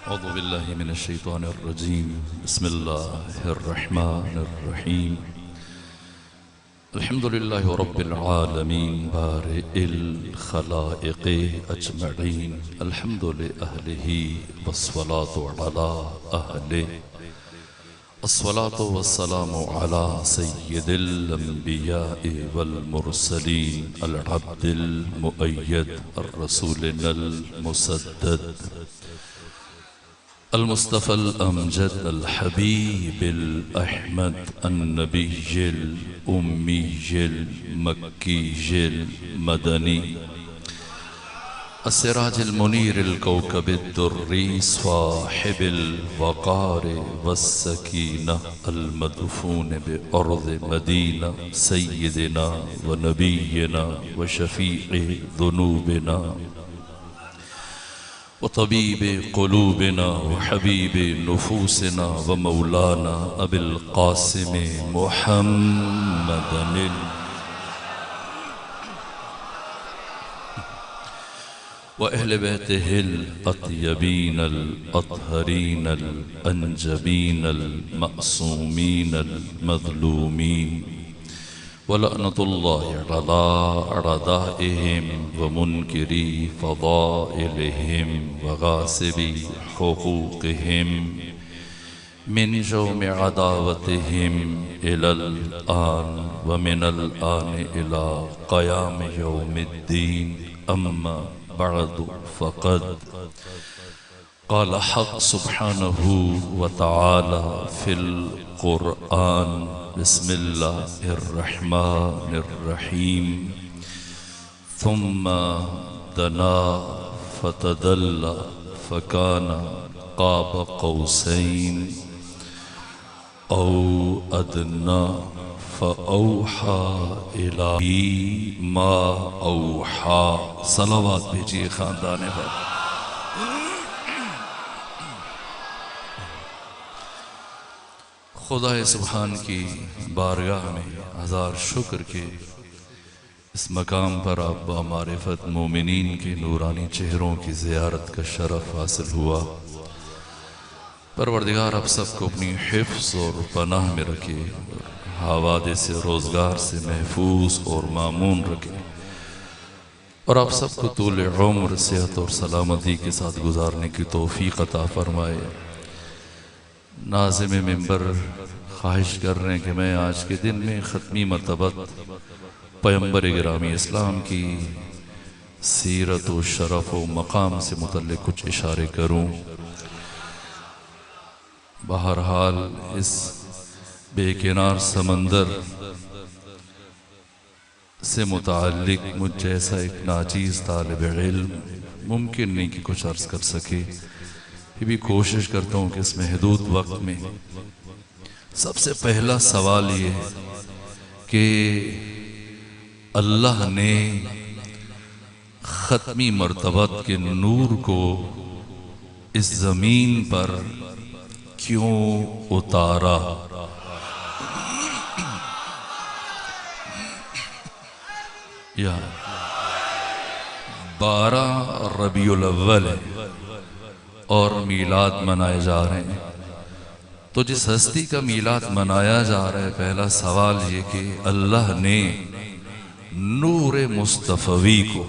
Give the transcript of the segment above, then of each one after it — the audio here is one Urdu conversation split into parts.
اعوذ باللہ من الشیطان الرجیم بسم اللہ الرحمن الرحیم الحمدللہ رب العالمین بارئ الخلائق اجمعین الحمد لأہلہ والصلاة علی اہلہ الصلاة والسلام علی سید الانبیاء والمرسلین العبد المؤید الرسولنا المسدد المصطفى الأمجد الحبيب الأحمد النبي الأمي المكي المدني السراج المنير الكوكب الدري صاحب الوقار والسكينة المدفون بأرض مدينة سيدنا ونبينا وشفيع ذنوبنا وطبيب قلوبنا وحبيب نفوسنا ومولانا أبي القاسم محمد وأهل بيته الأطيبين الأطهرين الأنجبين المأسومين المظلومين ولعنة الله على أعدائهم ومنكري فضائلهم وغاصبي حقوقهم من جوم عداوتهم إلى الآن ومن الآن إلى قيام يوم الدين أما بعد فقد قال حق سبحانه وتعالى في القرآن بسم الله الرحمن الرحيم ثم دنا فتدلى فكان قاب قوسين أو أدنى فأوحى إلى ما أوحى صلوات بھیجیے خاندان پر خدا سبحان کی بارگاہ میں ہزار شکر کے اس مقام پر آپ با معرفت مومنین کے نورانی چہروں کی زیارت کا شرف حاصل ہوا۔ پروردگار آپ سب کو اپنی حفظ اور پناہ میں رکھے، حوادث روزگار سے محفوظ اور مامون رکھے، اور آپ سب کو طول عمر صحت اور سلامتی کے ساتھ گزارنے کی توفیق عطا فرمائے۔ ناظم منبر خواہش کر رہے ہیں کہ میں آج کے دن میں ختمی مرتبہ پیغمبر گرامی اسلام کی سیرت و شرف و مقام سے متعلق کچھ اشارے کروں۔ بہرحال اس بے کنار سمندر سے متعلق مجھ جیسا ایک ناچیز طالب علم ممکن نہیں کہ کچھ عرض کر سکے، یہ بھی کوشش کرتا ہوں کہ اس محدود وقت میں سب سے پہلا سوال یہ ہے کہ اللہ نے ختمی مرتبت کے نور کو اس زمین پر کیوں اتارا؟ یا 12 ربیع الاول اور میلاد منائے جا رہے ہیں، تو جس ہستی کا میلاد منایا جا رہا ہے، پہلا سوال یہ کہ اللہ نے نور مصطفی کو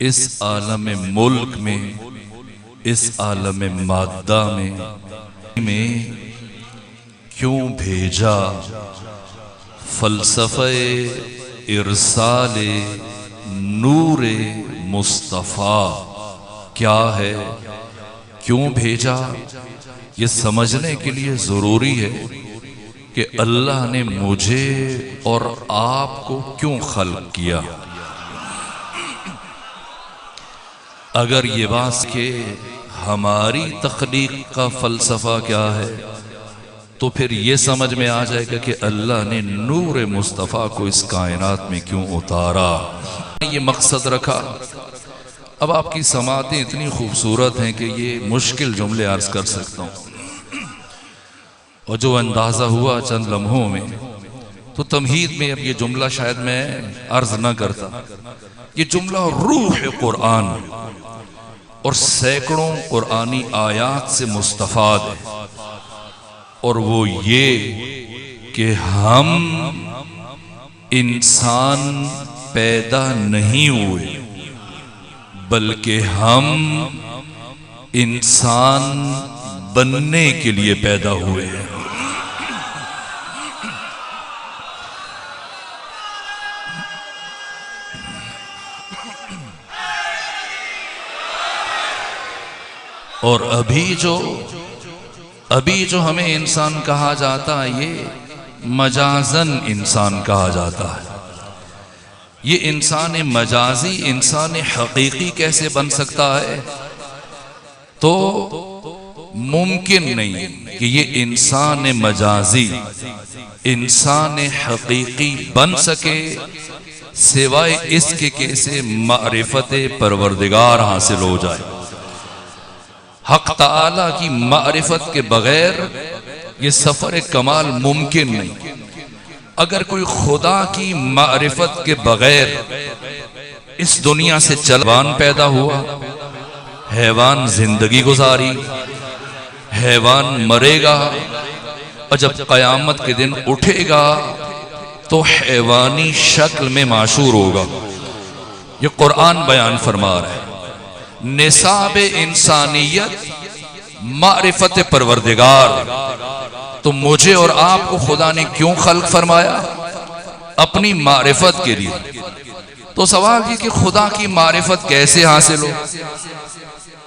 اس عالم ملک میں، اس عالم مادہ میں کیوں بھیجا؟ فلسفہ ارسال نور مصطفیٰ کیا ہے، کیوں بھیجا؟ یہ سمجھنے کے لیے ضروری ہے کہ اللہ نے مجھے اور آپ کو کیوں خلق کیا۔ اگر یہ بات کہ ہماری تخلیق کا فلسفہ کیا ہے، تو پھر یہ سمجھ میں آ جائے گا کہ اللہ نے نور مصطفیٰ کو اس کائنات میں کیوں اتارا، یہ مقصد رکھا۔ اب آپ کی سماعتیں اتنی خوبصورت ہیں کہ یہ مشکل جملے عرض کر سکتا ہوں۔ اور جو اندازہ ہوا چند لمحوں میں، تو تمہید میں اب یہ جملہ شاید میں عرض نہ کرتا، یہ جملہ روح قرآن اور سینکڑوں قرآنی آیات سے مستفاد ہے، اور وہ یہ کہ ہم انسان پیدا نہیں ہوئے، بلکہ ہم انسان بننے کے لیے پیدا ہوئے ہیں۔ اور ابھی جو ہمیں انسان کہا جاتا ہے، یہ مجازن انسان کہا جاتا ہے۔ یہ انسان مجازی انسان حقیقی کیسے بن سکتا ہے؟ تو ممکن نہیں کہ یہ انسان مجازی انسان حقیقی بن سکے سوائے اس کے کہ اسے معرفت پروردگار حاصل ہو جائے۔ حق تعالی کی معرفت کے بغیر یہ سفر کمال ممکن نہیں۔ اگر کوئی خدا کی معرفت کے بغیر اس دنیا سے حیوان پیدا ہوا، حیوان زندگی گزاری، حیوان مرے گا، اور جب قیامت کے دن اٹھے گا تو حیوانی شکل میں معشور ہوگا۔ یہ قرآن بیان فرما رہا ہے۔ نصاب انسانیت معرفت پروردگار۔ تو مجھے اور آپ کو خدا نے کیوں خلق فرمایا؟ اپنی معرفت کے لیے۔ تو سوال یہ کہ خدا کی معرفت کیسے حاصل ہو؟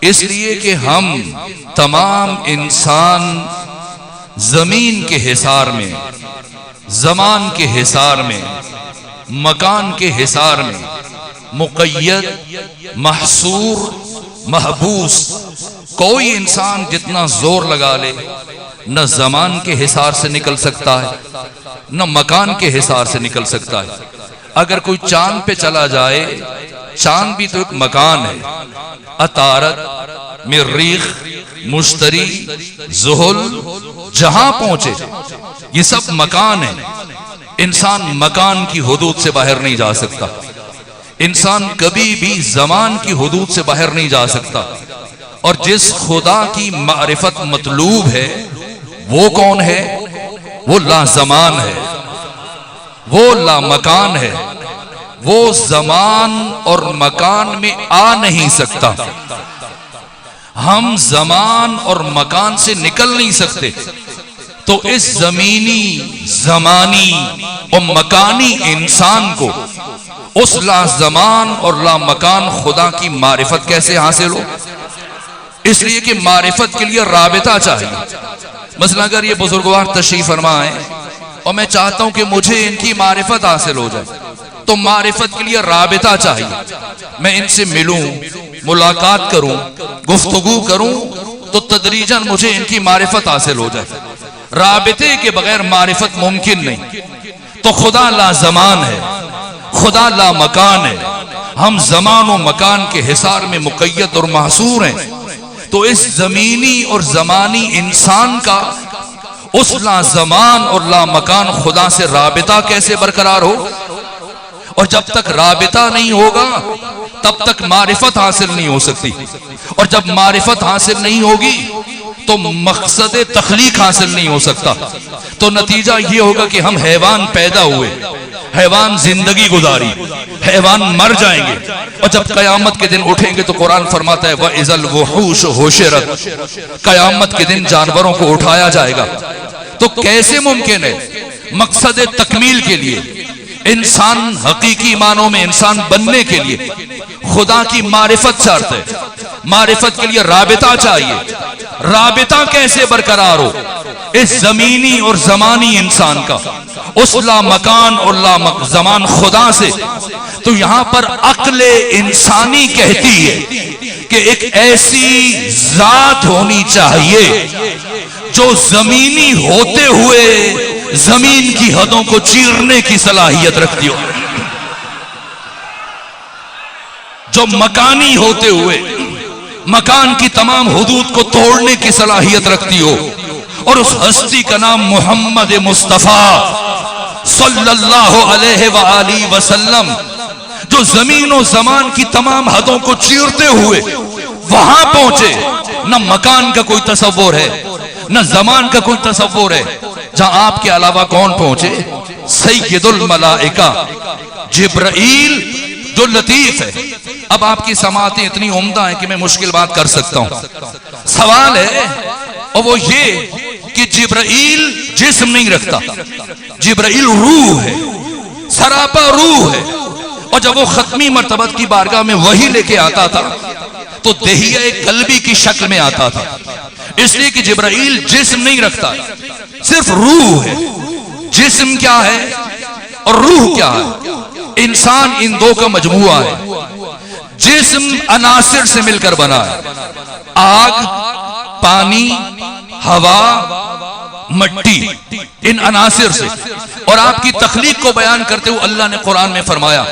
اس لیے کہ ہم تمام انسان زمین کے حصار میں، زمان کے حصار میں، مکان کے حصار میں مقید، محصور، محبوس۔ کوئی انسان جتنا زور لگا لے نہ زمان کے حصار سے نکل سکتا ہے، نہ مکان کے حصار سے نکل سکتا ہے۔ اگر کوئی چاند پہ چلا جائے، چاند بھی تو ایک مکان ہے۔ عطارد، مریخ، مشتری، زحل، جہاں پہنچے یہ سب مکان ہیں۔ انسان مکان کی حدود سے باہر نہیں جا سکتا۔ انسان کبھی بھی زمان کی حدود سے باہر نہیں جا سکتا۔ اور جس خدا کی معرفت مطلوب ہے وہ کون ہے؟ وہ لا زمان ہے، وہ لا مکان ہے، وہ زمان اور مکان میں آ نہیں سکتا۔ ہم زمان اور مکان سے نکل نہیں سکتے۔ تو اس زمینی، زمانی اور مکانی انسان کو اس لا زمان اور لا مکان خدا کی معرفت کیسے حاصل ہو؟ اس لیے کہ معرفت کے لیے رابطہ چاہیے۔ مثلا اگر یہ بزرگوار تشریف فرما ہے اور میں چاہتا ہوں کہ مجھے ان کی معرفت حاصل ہو جائے، تو معرفت کے لیے رابطہ چاہیے۔ میں ان سے ملوں، ملاقات کروں، گفتگو کروں، تو تدریجاً مجھے ان کی معرفت حاصل ہو جائے۔ رابطے کے بغیر معرفت ممکن نہیں۔ تو خدا لا زمان ہے، خدا لا مکان ہے، ہم زمان و مکان کے حصار میں مقید اور محصور ہیں۔ تو اس زمینی اور زمانی انسان کا اس لا زمان اور لا مکان خدا سے رابطہ کیسے برقرار ہو؟ اور جب تک رابطہ نہیں ہوگا تب تک معرفت حاصل نہیں ہو سکتی، اور جب معرفت حاصل نہیں ہوگی تو مقصد تخلیق حاصل نہیں ہو سکتا۔ تو نتیجہ یہ ہوگا کہ ہم حیوان پیدا ہوئے، حیوان زندگی گزاری، حیوان مر جائیں گے، اور جب قیامت کے دن اٹھیں گے تو قرآن فرماتا ہے وَإِذَا الْوُحُوشُ حُشِرَتْ، قیامت کے دن جانوروں کو اٹھایا جائے گا۔ تو کیسے ممکن ہے؟ مقصد تکمیل کے لیے، انسان حقیقی معنوں میں انسان بننے کے لیے خدا کی معرفت شرط ہے۔ معرفت کے لیے رابطہ چاہیے۔ رابطہ کیسے برقرار ہو؟ اس زمینی اور زمانی انسان کا اس لا مکان اور لا زمان خدا سے۔ تو یہاں پر عقل انسانی کہتی ہے کہ ایک ایسی ذات ہونی چاہیے جو زمینی ہوتے ہوئے زمین کی حدوں کو چیرنے کی صلاحیت رکھتی ہو، جو مکانی ہوتے ہوئے مکان کی تمام حدود کو توڑنے کی صلاحیت رکھتی ہو، اور اس ہستی کا نام محمد مصطفیٰ صلی اللہ علیہ وآلہ وسلم، جو زمین و زمان کی تمام حدوں کو چیرتے ہوئے وہاں پہنچے. نہ مکان کا کوئی تصور ہے، نہ زمان کا کوئی تصور ہے جہاں آپ کے علاوہ کون پہنچے؟ سید الملائکہ جبرائیل جو لطیف ہے. اب آپ کی سماعتیں اتنی عمدہ ہیں کہ میں مشکل بات کر سکتا ہوں. سوال ہے اور وہ یہ کہ جبرائیل جسم نہیں رکھتا، جبرائیل روح ہے، سراپا روح ہے. اور جب وہ ختمی مرتبت کی بارگاہ میں وحی لے کے آتا تھا تو دہیہ قلبی کی شکل میں آتا تھا، اس لیے کہ جبرائیل جسم نہیں رکھتا، صرف روح ہے. جسم کیا ہے اور روح کیا ہے؟ انسان ان دو کا مجموعہ ہے. جسم عناصر سے مل کر بنا ہے، آگ، پانی، ہوا، مٹی، ان عناصر سے. اور آپ کی تخلیق کو بیان کرتے ہوئے اللہ نے قرآن میں فرمایا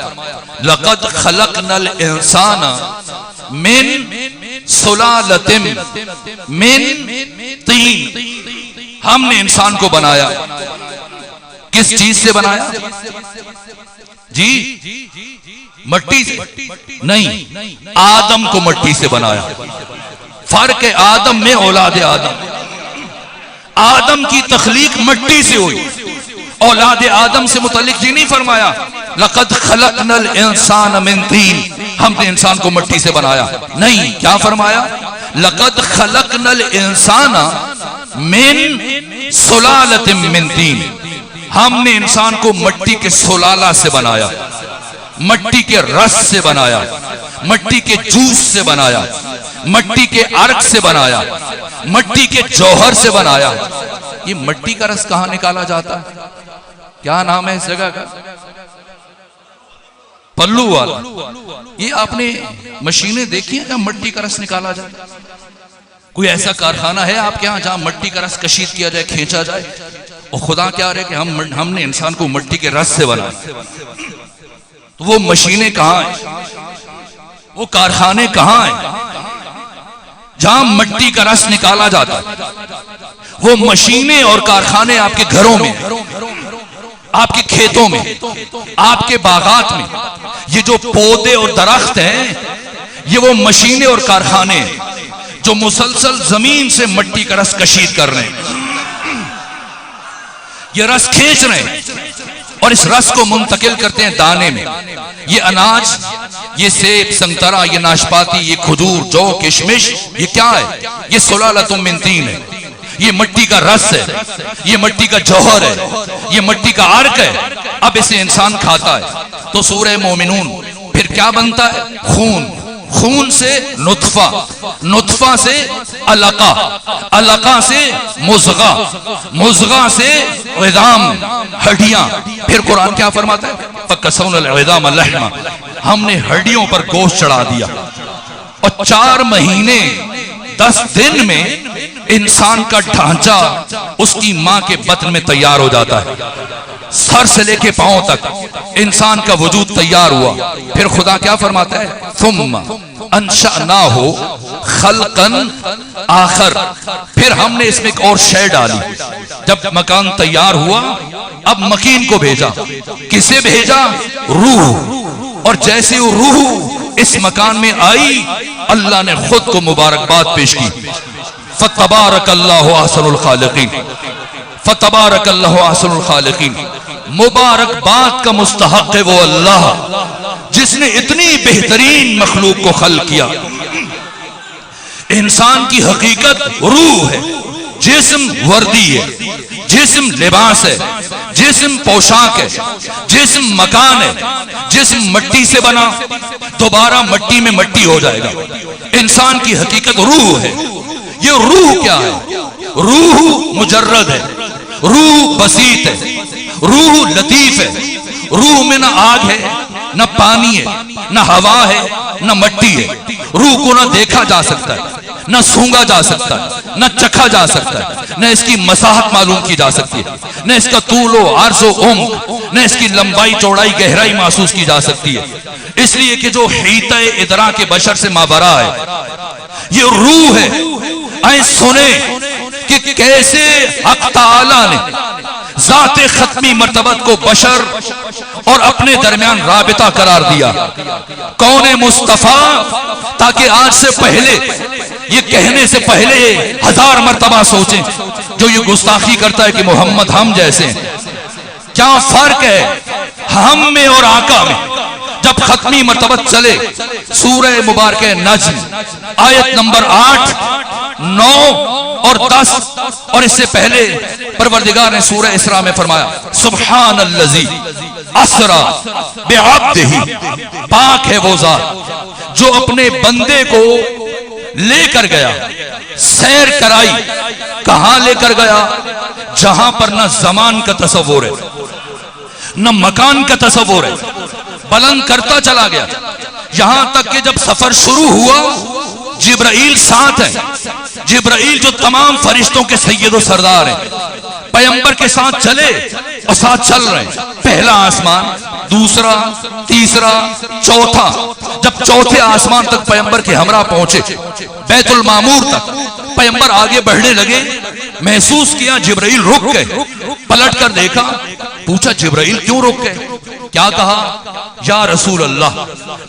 لَقَدْ خَلَقْنَا الْإِنسَانَ مِن سُلَالَةٍ مِن طِينٍ. ہم نے انسان کو بنایا کس چیز سے بنایا؟ جی مٹی سے نہیں، آدم کو مٹی سے بنایا. فرق ہے آدم میں اولاد آدم. آدم کی تخلیق مٹی سے ہوئی، اولاد آدم سے متعلق یہ نہیں فرمایا لَقَدْ خَلَقْنَا الْإِنسَانَ مِن طِينٍ، ہم نے انسان کو مٹی سے بنایا. نہیں، کیا فرمایا؟ لَقَدْ خَلَقْنَا الْإِنسَانَ مِن سُلَالَةٍ مِن طِينٍ، ہم نے انسان کو مٹی کے سلالہ سے بنایا، مٹی کے رس سے بنایا، مٹی کے جوس سے بنایا، مٹی کے عرق سے بنایا، مٹی کے جوہر سے بنایا. یہ مٹی کا رس کہاں نکالا جاتا ہے؟ کیا نام ہے اس جگہ کا؟ پلو والا. یہ آپ نے مشینیں دیکھی ہیں جہاں مٹی کا رس نکالا جائے؟ کوئی ایسا کارخانہ ہے آپ کے ہاں جہاں مٹی کا رس کشید کیا جائے، کھینچا جائے؟ اور خدا کیا رہے کہ ہم نے انسان کو مٹی کے رس سے بنایا. تو وہ مشینیں کہاں ہیں؟ وہ کارخانے کہاں ہیں جہاں مٹی کا رس نکالا جاتا ہے؟ وہ مشینیں اور کارخانے آپ کے گھروں میں، آپ کے کھیتوں میں، آپ کے باغات میں. یہ جو پودے اور درخت ہیں یہ وہ مشینیں اور کارخانے ہیں جو مسلسل زمین سے مٹی کا رس کشید کر رہے ہیں. یہ رس کھینچ رہے ہیں اور اس رس کو منتقل کرتے ہیں دانے میں. یہ اناج، یہ سیب، سنترا، یہ ناشپاتی، یہ کھجور، جو، کشمش، یہ کیا ہے؟ یہ سلالۃ من طین ہے. یہ مٹی کا رس ہے، یہ مٹی کا جوہر ہے، یہ مٹی کا عرق ہے. اب اسے انسان کھاتا ہے تو سورہ مومنون پھر کیا بنتا ہے؟ خون، خون سے نطفہ، نطفہ سے علقہ، علقہ سے مضغہ، مضغہ سے عظام، ہڈیاں. پھر قرآن کیا فرماتا ہے؟ فَكَسَوْنَا الْعِظَامَ لَحْمًا، ہم نے ہڈیوں پر گوشت چڑھا دیا. اور 4 مہینے 10 دن میں انسان کا ڈھانچہ اس کی ماں کے بطن میں تیار ہو جاتا ہے. سر سے لے کے پاؤں تک انسان کا وجود تیار ہوا. پھر خدا کیا فرماتا ہے؟ ثم انشأناہ خلقا آخر، پھر ہم نے اس میں ایک اور شے ڈالی. جب مکان تیار ہوا اب مکین کو بھیجا. کسے بھیجا؟ روح. اور جیسے وہ روح اس مکان میں آئی اللہ نے خود کو مبارکباد پیش کی. فتبارک اللہ احسن الخالقین، فتبارک اللہ احسن الخالقین. مبارکباد کا مستحق ہے وہ اللہ جس نے اتنی بہترین مخلوق کو خلق کیا. انسان کی حقیقت روح ہے، جسم وردی ہے، جسم لباس ہے، جسم پوشاک ہے، جسم مکان ہے. جسم مٹی سے بنا دوبارہ مٹی میں مٹی ہو جائے گا. انسان کی حقیقت روح ہے. یہ روح کیا ہے؟ روح مجرد ہے، روح بسیط ہے، روح لطیف ہے. روح میں نہ آگ ہے، نہ پانی ہے، نہ ہوا ہے، نہ مٹی ہے. روح کو نہ دیکھا جا سکتا ہے، نہ سونگا جا سکتا ہے، نہ چکھا جا سکتا ہے، نہ اس کی مساحت معلوم کی جا سکتی ہے، نہ اس کا طول و عرض و عمق، نہ اس کی لمبائی چوڑائی گہرائی محسوس کی جا سکتی ہے. اس لیے کہ جو حیطہ ادراک بشر سے مابرا ہے یہ روح ہے. آئیں سنیں کہ کیسے حق تعالی نے ذات ختمی مرتبت کو بشر اور اپنے درمیان رابطہ قرار دیا. کون مصطفیٰ؟ تاکہ آج سے پہلے، یہ کہنے سے پہلے 1000 مرتبہ سوچیں جو یہ گستاخی کرتا ہے کہ محمد ہم جیسے ہیں. کیا فرق ہے ہم میں اور آقا میں؟ جب ختمی مرتبت چلے سورہ مبارکہ نجم آیت نمبر 8، 9 اور 10، اور اس سے پہلے پروردگار نے سورہ اسراء میں فرمایا سبحان الذی اسرا بعبدہ، پاک ہے وہ ذات جو اپنے بندے کو لے کر گیا، سیر کرائی. کہاں لے کر گیا؟ جہاں پر نہ زمان کا تصور ہے نہ مکان کا تصور ہے. بلند کرتا چلا گیا یہاں تک کہ جب سفر شروع ہوا جبرائیل ساتھ ہے. جبرائیل جو تمام فرشتوں کے سید و سردار ہیں، پیغمبر کے ساتھ چلے اور ساتھ چل رہے ہیں. پہلا آسمان، دوسرا، تیسرا، چوتھا. جب چوتھے آسمان تک پیغمبر کے ہمراہ پہنچے، بیت المعمور تک پیغمبر آگے بڑھنے لگے، محسوس کیا جبرائیل رک گئے. پلٹ کر دیکھا، پوچھا جبرائیل کیوں رک گئے؟ کیا کہا؟ یا رسول اللہ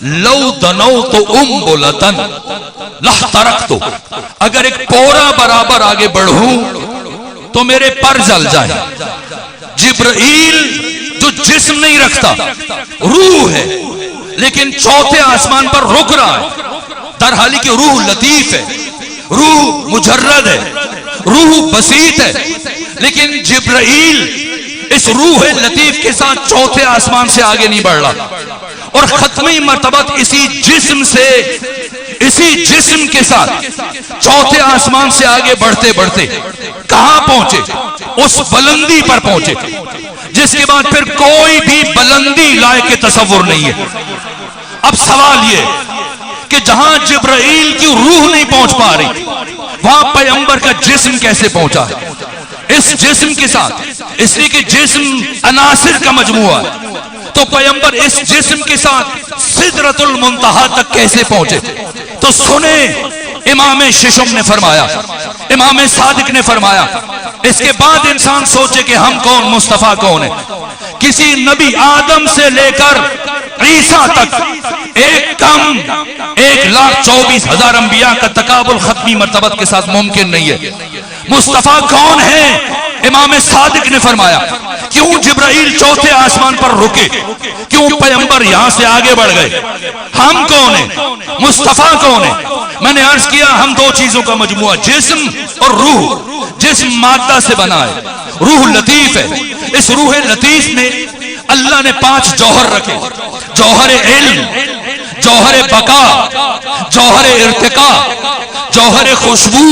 لو دنوت امبلتن لاحترقت، اگر ایک پورا برابر آگے بڑھوں تو میرے پر جل جائیں. جبرائیل جو جسم نہیں رکھتا، روح ہے، لیکن چوتھے آسمان پر رک رہا ہے. در حالی کہ روح لطیف ہے، روح مجرد ہے، روح بسیط ہے، لیکن جبرائیل اس روح لطیف کے ساتھ چوتھے آسمان سے آگے نہیں بڑھ رہا. اور ختمی مرتبت اسی جسم سے، اسی جسم کے ساتھ چوتھے آسمان سے آگے بڑھتے بڑھتے کہاں پہنچے؟ اس بلندی پر پہنچے جس کے بعد پھر کوئی بھی بلندی لائق کے تصور نہیں ہے. اب سوال یہ کہ جہاں جبرائیل کی روح نہیں پہنچ پا رہی، وہاں پیغمبر کا جسم کیسے پہنچا ہے اس جسم کے ساتھ؟ اس لیے کہ جسم عناصر کا مجموعہ ہے. تو پیغمبر اس جسم کے ساتھ سدرۃ المنتہا تک کیسے پہنچے؟ تو سنیں، امام ششم نے فرمایا، امام صادق نے فرمایا، اس کے بعد انسان سوچے کہ ہم کون، مصطفیٰ کون ہے. کسی نبی آدم سے لے کر عیسیٰ تک ایک کم 1,24,000 انبیاء کا تقابل ختمی مرتبت کے ساتھ ممکن نہیں ہے. مصطفیٰ کون ہے؟ امام صادق نے فرمایا کیوں جبرائیل چوتھے آسمان پر رکے، کیوں پیغمبر یہاں سے آگے بڑھ گئے؟ ہم کون ہیں؟ مصطفیٰ کون ہے؟ میں نے عرض کیا ہم دو چیزوں کا مجموعہ، جسم اور روح. جسم مادہ سے بنا ہے، روح لطیف ہے. اس روح لطیف میں اللہ نے 5 جوہر رکھے: جوہر علم، جوہر بقا، جوہر ارتقاء، جوہر خوشبو،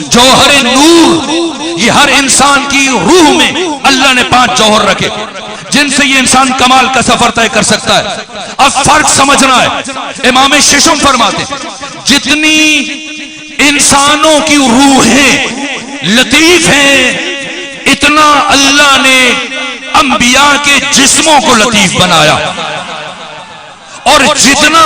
جوہر نور. یہ ہر انسان کی روح میں اللہ نے 5 جوہر رکھے جن سے یہ انسان کمال کا سفر طے کر سکتا ہے. اب فرق سمجھنا ہے. امام ششم فرماتے جتنی انسانوں کی روحیں لطیف ہیں، اتنا اللہ نے انبیاء کے جسموں کو لطیف بنایا. اور جتنا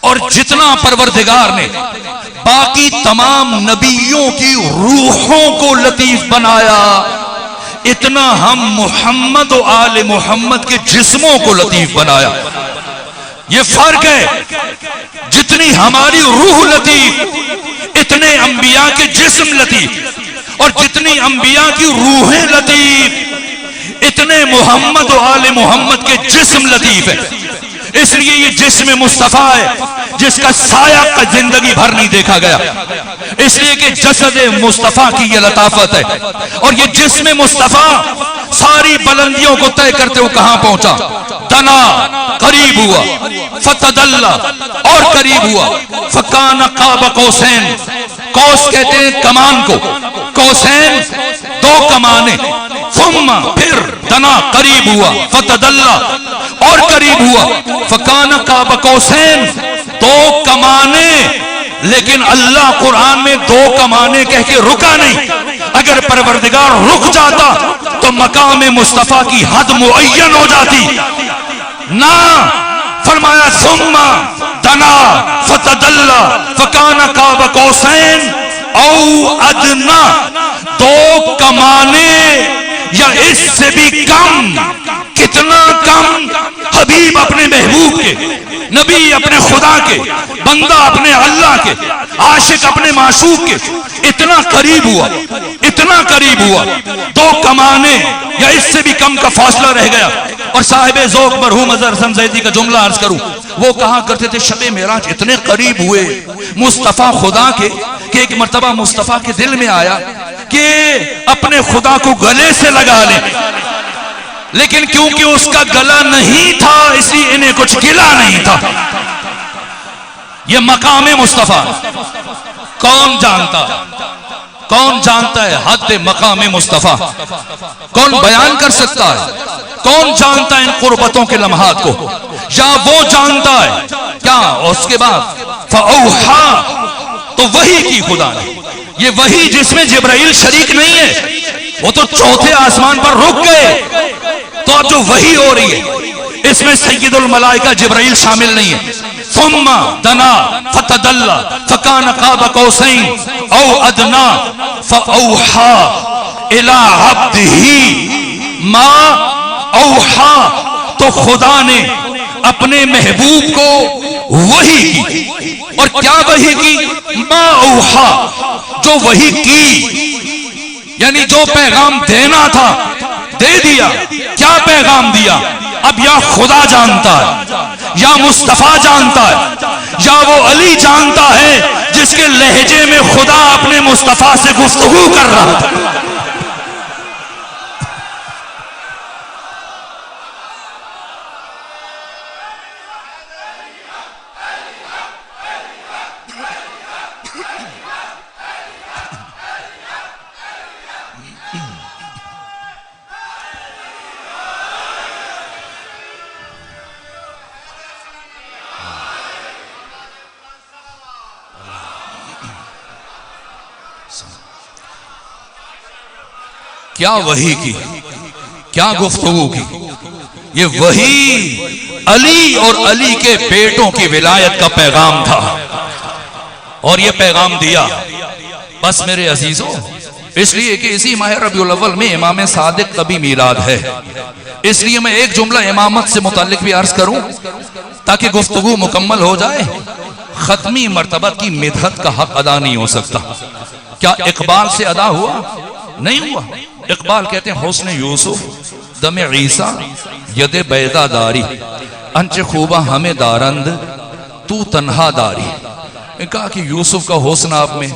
اور جتنا پروردگار نے باقی تمام نبیوں کی روحوں کو لطیف بنایا، اتنا ہم محمد و آل محمد کے جسموں کو لطیف بنایا. یہ فرق ہے. جتنی ہماری روح لطیف، اتنے انبیاء کے جسم لطیف، اور جتنی انبیاء کی روحیں لطیف، اتنے محمد و آل محمد کے جسم لطیف ہے. اس لیے یہ جسم مصطفیٰ ہے جس کا سایہ کا زندگی بھر نہیں دیکھا گیا، اس لیے کہ جسد مصطفیٰ کی یہ لطافت ہے. اور یہ جسم مصطفیٰ ساری بلندیوں کو طے کرتے ہوئے کہاں پہنچا؟ دنا، قریب ہوا، فتدلا، اور قریب ہوا، فکان قاب قوسین. قوس کہتے ہیں کمان کو، قوسین 2 کمانیں. ثم پھر دنا، قریب ہوا، فتدلا، اور قریب ہوا، فکان قاب قوسین. 2 کمانیں لیکن اللہ قرآن میں 2 کمانے کہہ کے رکا نہیں. اگر پروردگار رک جاتا تو مقام مصطفیٰ کی حد معین ہو جاتی. نہ فرمایا ثم دنا فتدلى فكان قاب قوسين او ادنا. 2 کمانے یا اس سے بھی کم. کتنا کم؟ حبیب اپنے محبوب کے، نبی اپنے خدا کے، بندہ اپنے اللہ کے، عاشق اپنے معشوق کے. اتنا قریب ہوا، اتنا قریب ہوا. 2 کمانے یا اس سے بھی کم کا فاصلہ رہ گیا. اور صاحب ذوق مرحوم اظہر حسن زیدی کا جملہ عرض کروں، وہ کہا کرتے تھے شب معراج اتنے قریب ہوئے مصطفیٰ خدا کے کہ ایک مرتبہ مصطفیٰ کے دل میں آیا کہ اپنے خدا کو گلے سے لگا لیں، لیکن کیونکہ اس کا گلا نہیں تھا اس لیے انہیں کچھ گلا نہیں تھا. یہ مقام مصطفیٰ کون جانتا ہے حد مقام مصطفیٰ؟ کون بیان کر سکتا ہے؟ کون جانتا ہے ان قربتوں کے لمحات کو؟ یا وہ جانتا ہے کیا؟ اس کے بعد فَأَوْحَا، تو وحی کی خدا نے. یہ وحی جس میں جبرائیل شریک نہیں ہے، وہ تو 4تھے آسمان پر رک گئے. تو اب جو وحی ہو رہی ہے اس میں سید الملائکہ جبرائیل شامل نہیں ہے. ثم دنا فتدلى فكان قاب قوسين او ادنى فاوحى الى عبده ما اوحى. تو خدا نے اپنے محبوب کو وحی کی. اور کیا وحی کی؟ ما اوحى، جو وحی کی، یعنی جو پیغام دینا تھا دے دیا. کیا پیغام دیا؟ اب یا خدا جانتا ہے، یا مصطفیٰ جانتا ہے، یا وہ علی جانتا ہے جس کے لہجے میں خدا اپنے مصطفیٰ سے گفتگو کر رہا تھا. کیا وحی کی، کیا گفتگو کی. یہ وحی علی اور علی کے بیٹوں کی ولایت کا پیغام تھا. اور یہ پیغام دیا. بس میرے عزیزوں، اس لیے کہ اسی ماہ ربیع الاول میں امام صادق کا بھی میلاد ہے، اس لیے میں ایک جملہ امامت سے متعلق بھی عرض کروں تاکہ گفتگو مکمل ہو جائے. ختمی مرتبت کی مدحت کا حق ادا نہیں ہو سکتا. کیا اقبال سے ادا ہوا؟ نہیں ہوا. اقبال کہتے ہیں حسن یوسف دم عیسیٰ ید بیدا داری انچ خوبہ ہمیں دارند تو تنہا داری. کہا کہ یوسف کا حسن آپ میں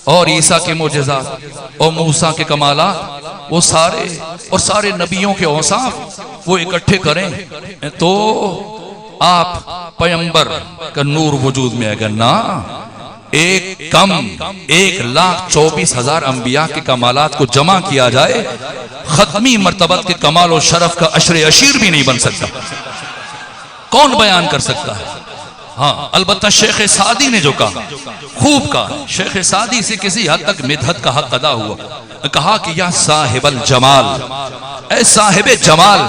اور عیسیٰ کے معجزات اور موسیٰ کے کمالات وہ سارے اور سارے نبیوں کے اوصاف وہ اکٹھے کریں تو آپ پیغمبر کا نور وجود میں آئے گا. نا ایک کم 1,24,000 انبیاء کے کمالات کو جمع کیا جائے ختمی مرتبت کے کمال و شرف کا عشر عشیر بھی نہیں بن سکتا. کون بیان کر سکتا ہے؟ ہاں البتہ شیخ سعدی نے جو کہا خوب کہا. شیخ سعدی سے کسی حد تک مدحت کا حق ادا ہوا. کہا کہ یا صاحب الجمال، اے صاحب جمال.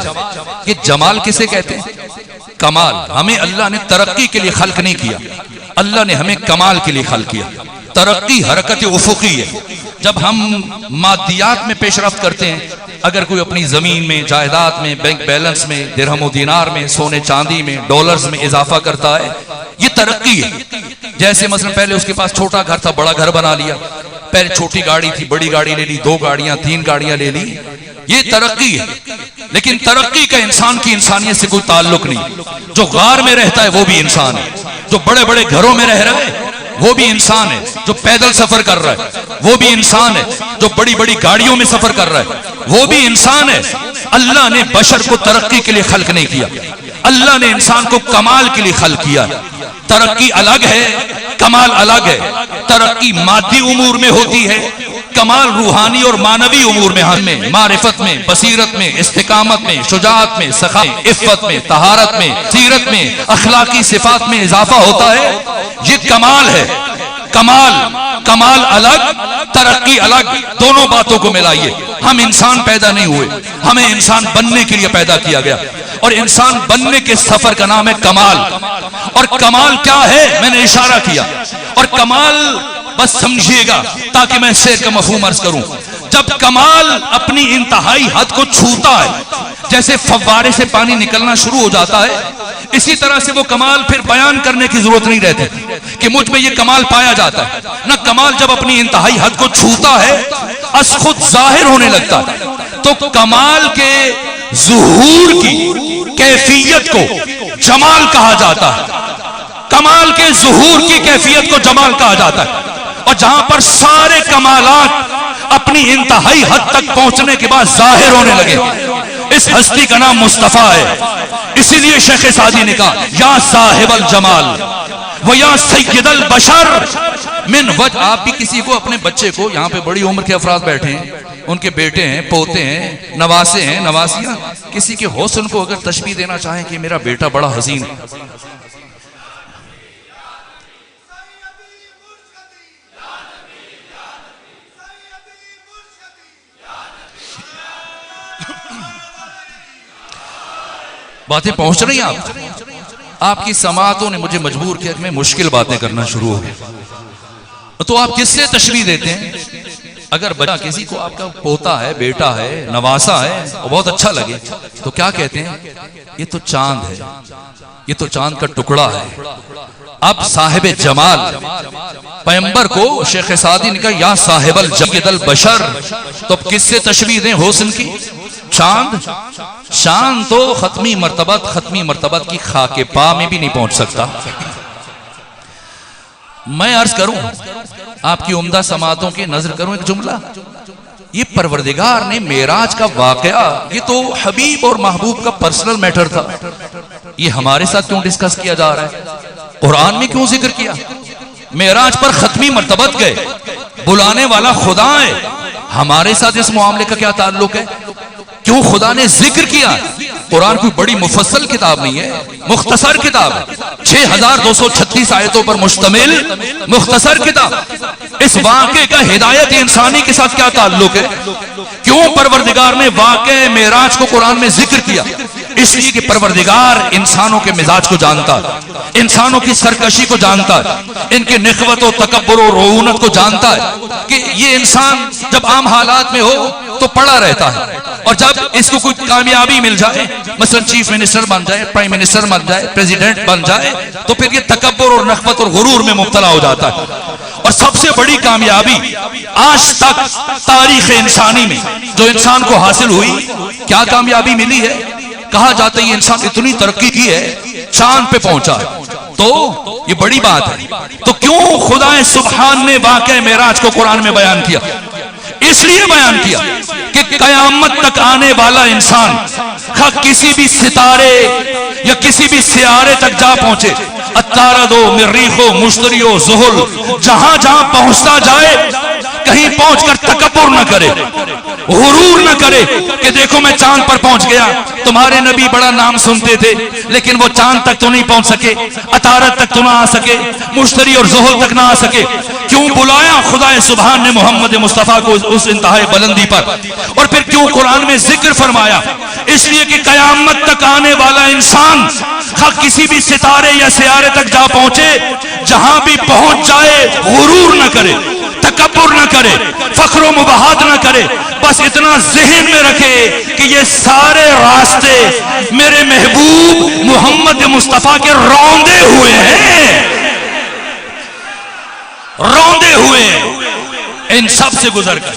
یہ جمال کسے کہتے ہیں؟ کمال. ہمیں اللہ نے ترقی کے لیے خلق نہیں کیا، اللہ نے ہمیں کمال کے لیے خلق کیا. ترقی حرکت افقی ہے. جب ہم مادیات میں پیش رفت کرتے ہیں، اگر کوئی اپنی زمین میں، جائیداد میں، بینک بیلنس میں، درہم و دینار میں، سونے چاندی میں، ڈالرز میں اضافہ کرتا ہے، یہ ترقی ہے. جیسے مثلا پہلے اس کے پاس چھوٹا گھر تھا، بڑا گھر بنا لیا. پہلے چھوٹی گاڑی تھی، بڑی گاڑی لے لی، 2 گاڑیاں 3 گاڑیاں لے لی. یہ ترقی ہے. لیکن ترقی کا انسان کی انسانیت سے کوئی تعلق نہیں. جو غار میں رہتا ہے وہ بھی انسان ہے، جو بڑے بڑے گھروں میں رہ رہا ہے وہ بھی انسان ہے، جو پیدل سفر کر رہا ہے وہ بھی انسان ہے، جو بڑی بڑی گاڑیوں میں سفر کر رہا ہے وہ بھی انسان ہے. اللہ نے بشر کو ترقی کے لیے خلق نہیں کیا، اللہ نے انسان کو کمال کے لیے خلق کیا. ترقی الگ ہے، کمال الگ ہے. ترقی مادی امور میں ہوتی ہے، کمال روحانی اور مانوی امور میں، ہمیں معرفت میں، بصیرت میں، استقامت میں، شجاعت میں، سخاوت میں، عفت میں، طہارت میں، سیرت میں، اخلاقی صفات میں اضافہ ہوتا ہے. یہ کمال ہے. کمال الگ، ترقی الگ، دونوں باتوں کو ملائیے۔ ہم انسان پیدا نہیں ہوئے، ہمیں انسان بننے کے لیے پیدا کیا گیا، اور انسان بننے کے سفر کا نام ہے کمال۔ اور کمال کیا ہے میں نے اشارہ کیا، اور کمال بس سمجھیے گا تاکہ میں شعر کا مفہوم عرض کروں۔ جب کمال اپنی انتہائی حد کو چھوتا ہے، جیسے فوارے سے پانی نکلنا شروع ہو جاتا ہے، اسی طرح سے وہ کمال پھر بیان کرنے کی ضرورت نہیں رہتی کہ مجھ میں یہ کمال پایا جاتا ہے۔ نہ کمال جب اپنی انتہائی حد کو چھوتا ہے از خود ظاہر ہونے لگتا ہے۔ تو کمال کے ظہور کی کیفیت کو جمال کہا جاتا ہے، کمال کے ظہور کی کیفیت کو جمال کہا جاتا ہے۔ اور جہاں پر سارے کمالات اپنی انتہائی حد تک پہنچنے کے بعد ظاہر ہونے لگے، اس ہستی کا نام مصطفیٰ ہے۔ اسی لیے شیخ سعدی نے کہا یا صاحب الجمال و یا سید البشر من وجہ۔ آپ بھی کسی کو، اپنے بچے کو، یہاں پہ بڑی عمر کے افراد بیٹھے ہیں، ان کے بیٹے ہیں، پوتے ہیں، نواسے ہیں، نواسیاں، کسی کے حسن کو اگر تشبیہ دینا چاہیں کہ میرا بیٹا بڑا حسین ہے، باتیں پہنچ رہی ہیں آپ کی سماعتوں نے مجھے مجبور کیا کہ میں مشکل باتیں کرنا شروع ہو گیا۔ تو آپ کس سے تشبیہ دیتے ہیں؟ اگر بچہ کسی کو آپ کا پوتا ہے، بیٹا ہے، نواسا ہے اور بہت اچھا لگے تو کیا کہتے ہیں؟ یہ تو چاند ہے، یہ تو چاند کا ٹکڑا ہے۔ اب صاحب جمال پیغمبر کو شیخ سعدی نے کہا یا صاحب الجمال البشر، تو اب کس سے تشبیہ دیں حسن کی؟ چاند۔ چاند تو ختمی مرتبت کی خاک پا میں بھی نہیں پہنچ سکتا۔ میں عرض کروں آپ کی عمدہ سماعتوں کی نظر کروں ایک جملہ، یہ پروردگار نے معراج کا واقعہ، یہ تو حبیب اور محبوب کا پرسنل میٹر تھا، یہ ہمارے ساتھ کیوں ڈسکس کیا جا رہا ہے؟ قرآن میں کیوں ذکر کیا؟ معراج پر ختمی مرتبت گئے، بلانے والا خدا ہے، ہمارے ساتھ اس معاملے کا کیا تعلق ہے؟ کیوں خدا نے ذکر کیا؟ قرآن کوئی بڑی مفصل کتاب نہیں ہے، مختصر کتاب ہے، 6236 آیتوں پر مشتمل مختصر کتاب۔ اس واقعے کا ہدایت انسانی کے ساتھ کیا تعلق ہے؟ کیوں پروردگار نے واقعہ معراج کو قرآن میں ذکر کیا؟ اس لیے کہ پروردگار انسانوں کے مزاج کو جانتا ہے، انسانوں کی سرکشی کو جانتا ہے، ان کے نخوت و تکبر و رعونت کو جانتا ہے کہ یہ انسان جب عام حالات میں ہو تو پڑا رہتا ہے، اور جب اس کو کوئی کامیابی مل جائے، مثلا چیف منسٹر بن جائے، پرائم منسٹر بن جائے، پریزیڈنٹ بن جائے، تو پھر یہ تکبر اور نخوت اور غرور میں مبتلا ہو جاتا ہے۔ اور سب سے بڑی کامیابی آج تک تاریخ انسانی میں جو انسان کو حاصل ہوئی، کیا کامیابی ملی ہے؟ کہا جاتا ہے یہ انسان اتنی ترقی کی ہے، چاند پہ پہنچا ہے، تو یہ بڑی بات ہے۔ تو کیوں خدا سبحان نے واقعہ معراج کو قرآن میں بیان کیا؟ اس لیے بیان کیا کہ قیامت تک آنے والا انسان کسی بھی ستارے یا کسی بھی سیارے تک جا پہنچے، اتارد و مریخ و مشتری و زحل، جہاں جہاں پہنچتا جائے کہیں پہنچ کر تکبر نہ کرے، غرور نہ کرے کہ دیکھو میں چاند پر پہنچ گیا، تمہارے نبی بڑا نام سنتے تھے لیکن وہ چاند تک تو نہیں پہنچ سکے، اتارد تک تو نہ آ سکے، مشتری اور زحل تک نہ آ سکے۔ کیوں بلایا خدا سبحان نے محمد مصطفیٰ کو اس انتہائی بلندی پر؟ اور پھر کیوں قرآن میں ذکر فرمایا؟ اس لیے کہ قیامت تک آنے والا انسان کسی بھی ستارے یا سیارے تک جا پہنچے، جہاں بھی پہنچ جائے غرور نہ کرے، تکبر نہ کرے، فخر و مباحات نہ کرے، بس اتنا ذہن میں رکھے کہ یہ سارے راستے میرے محبوب محمد مصطفیٰ کے روندے ہوئے ہیں، روندے ہوئے ہیں، ان سب سے گزر کر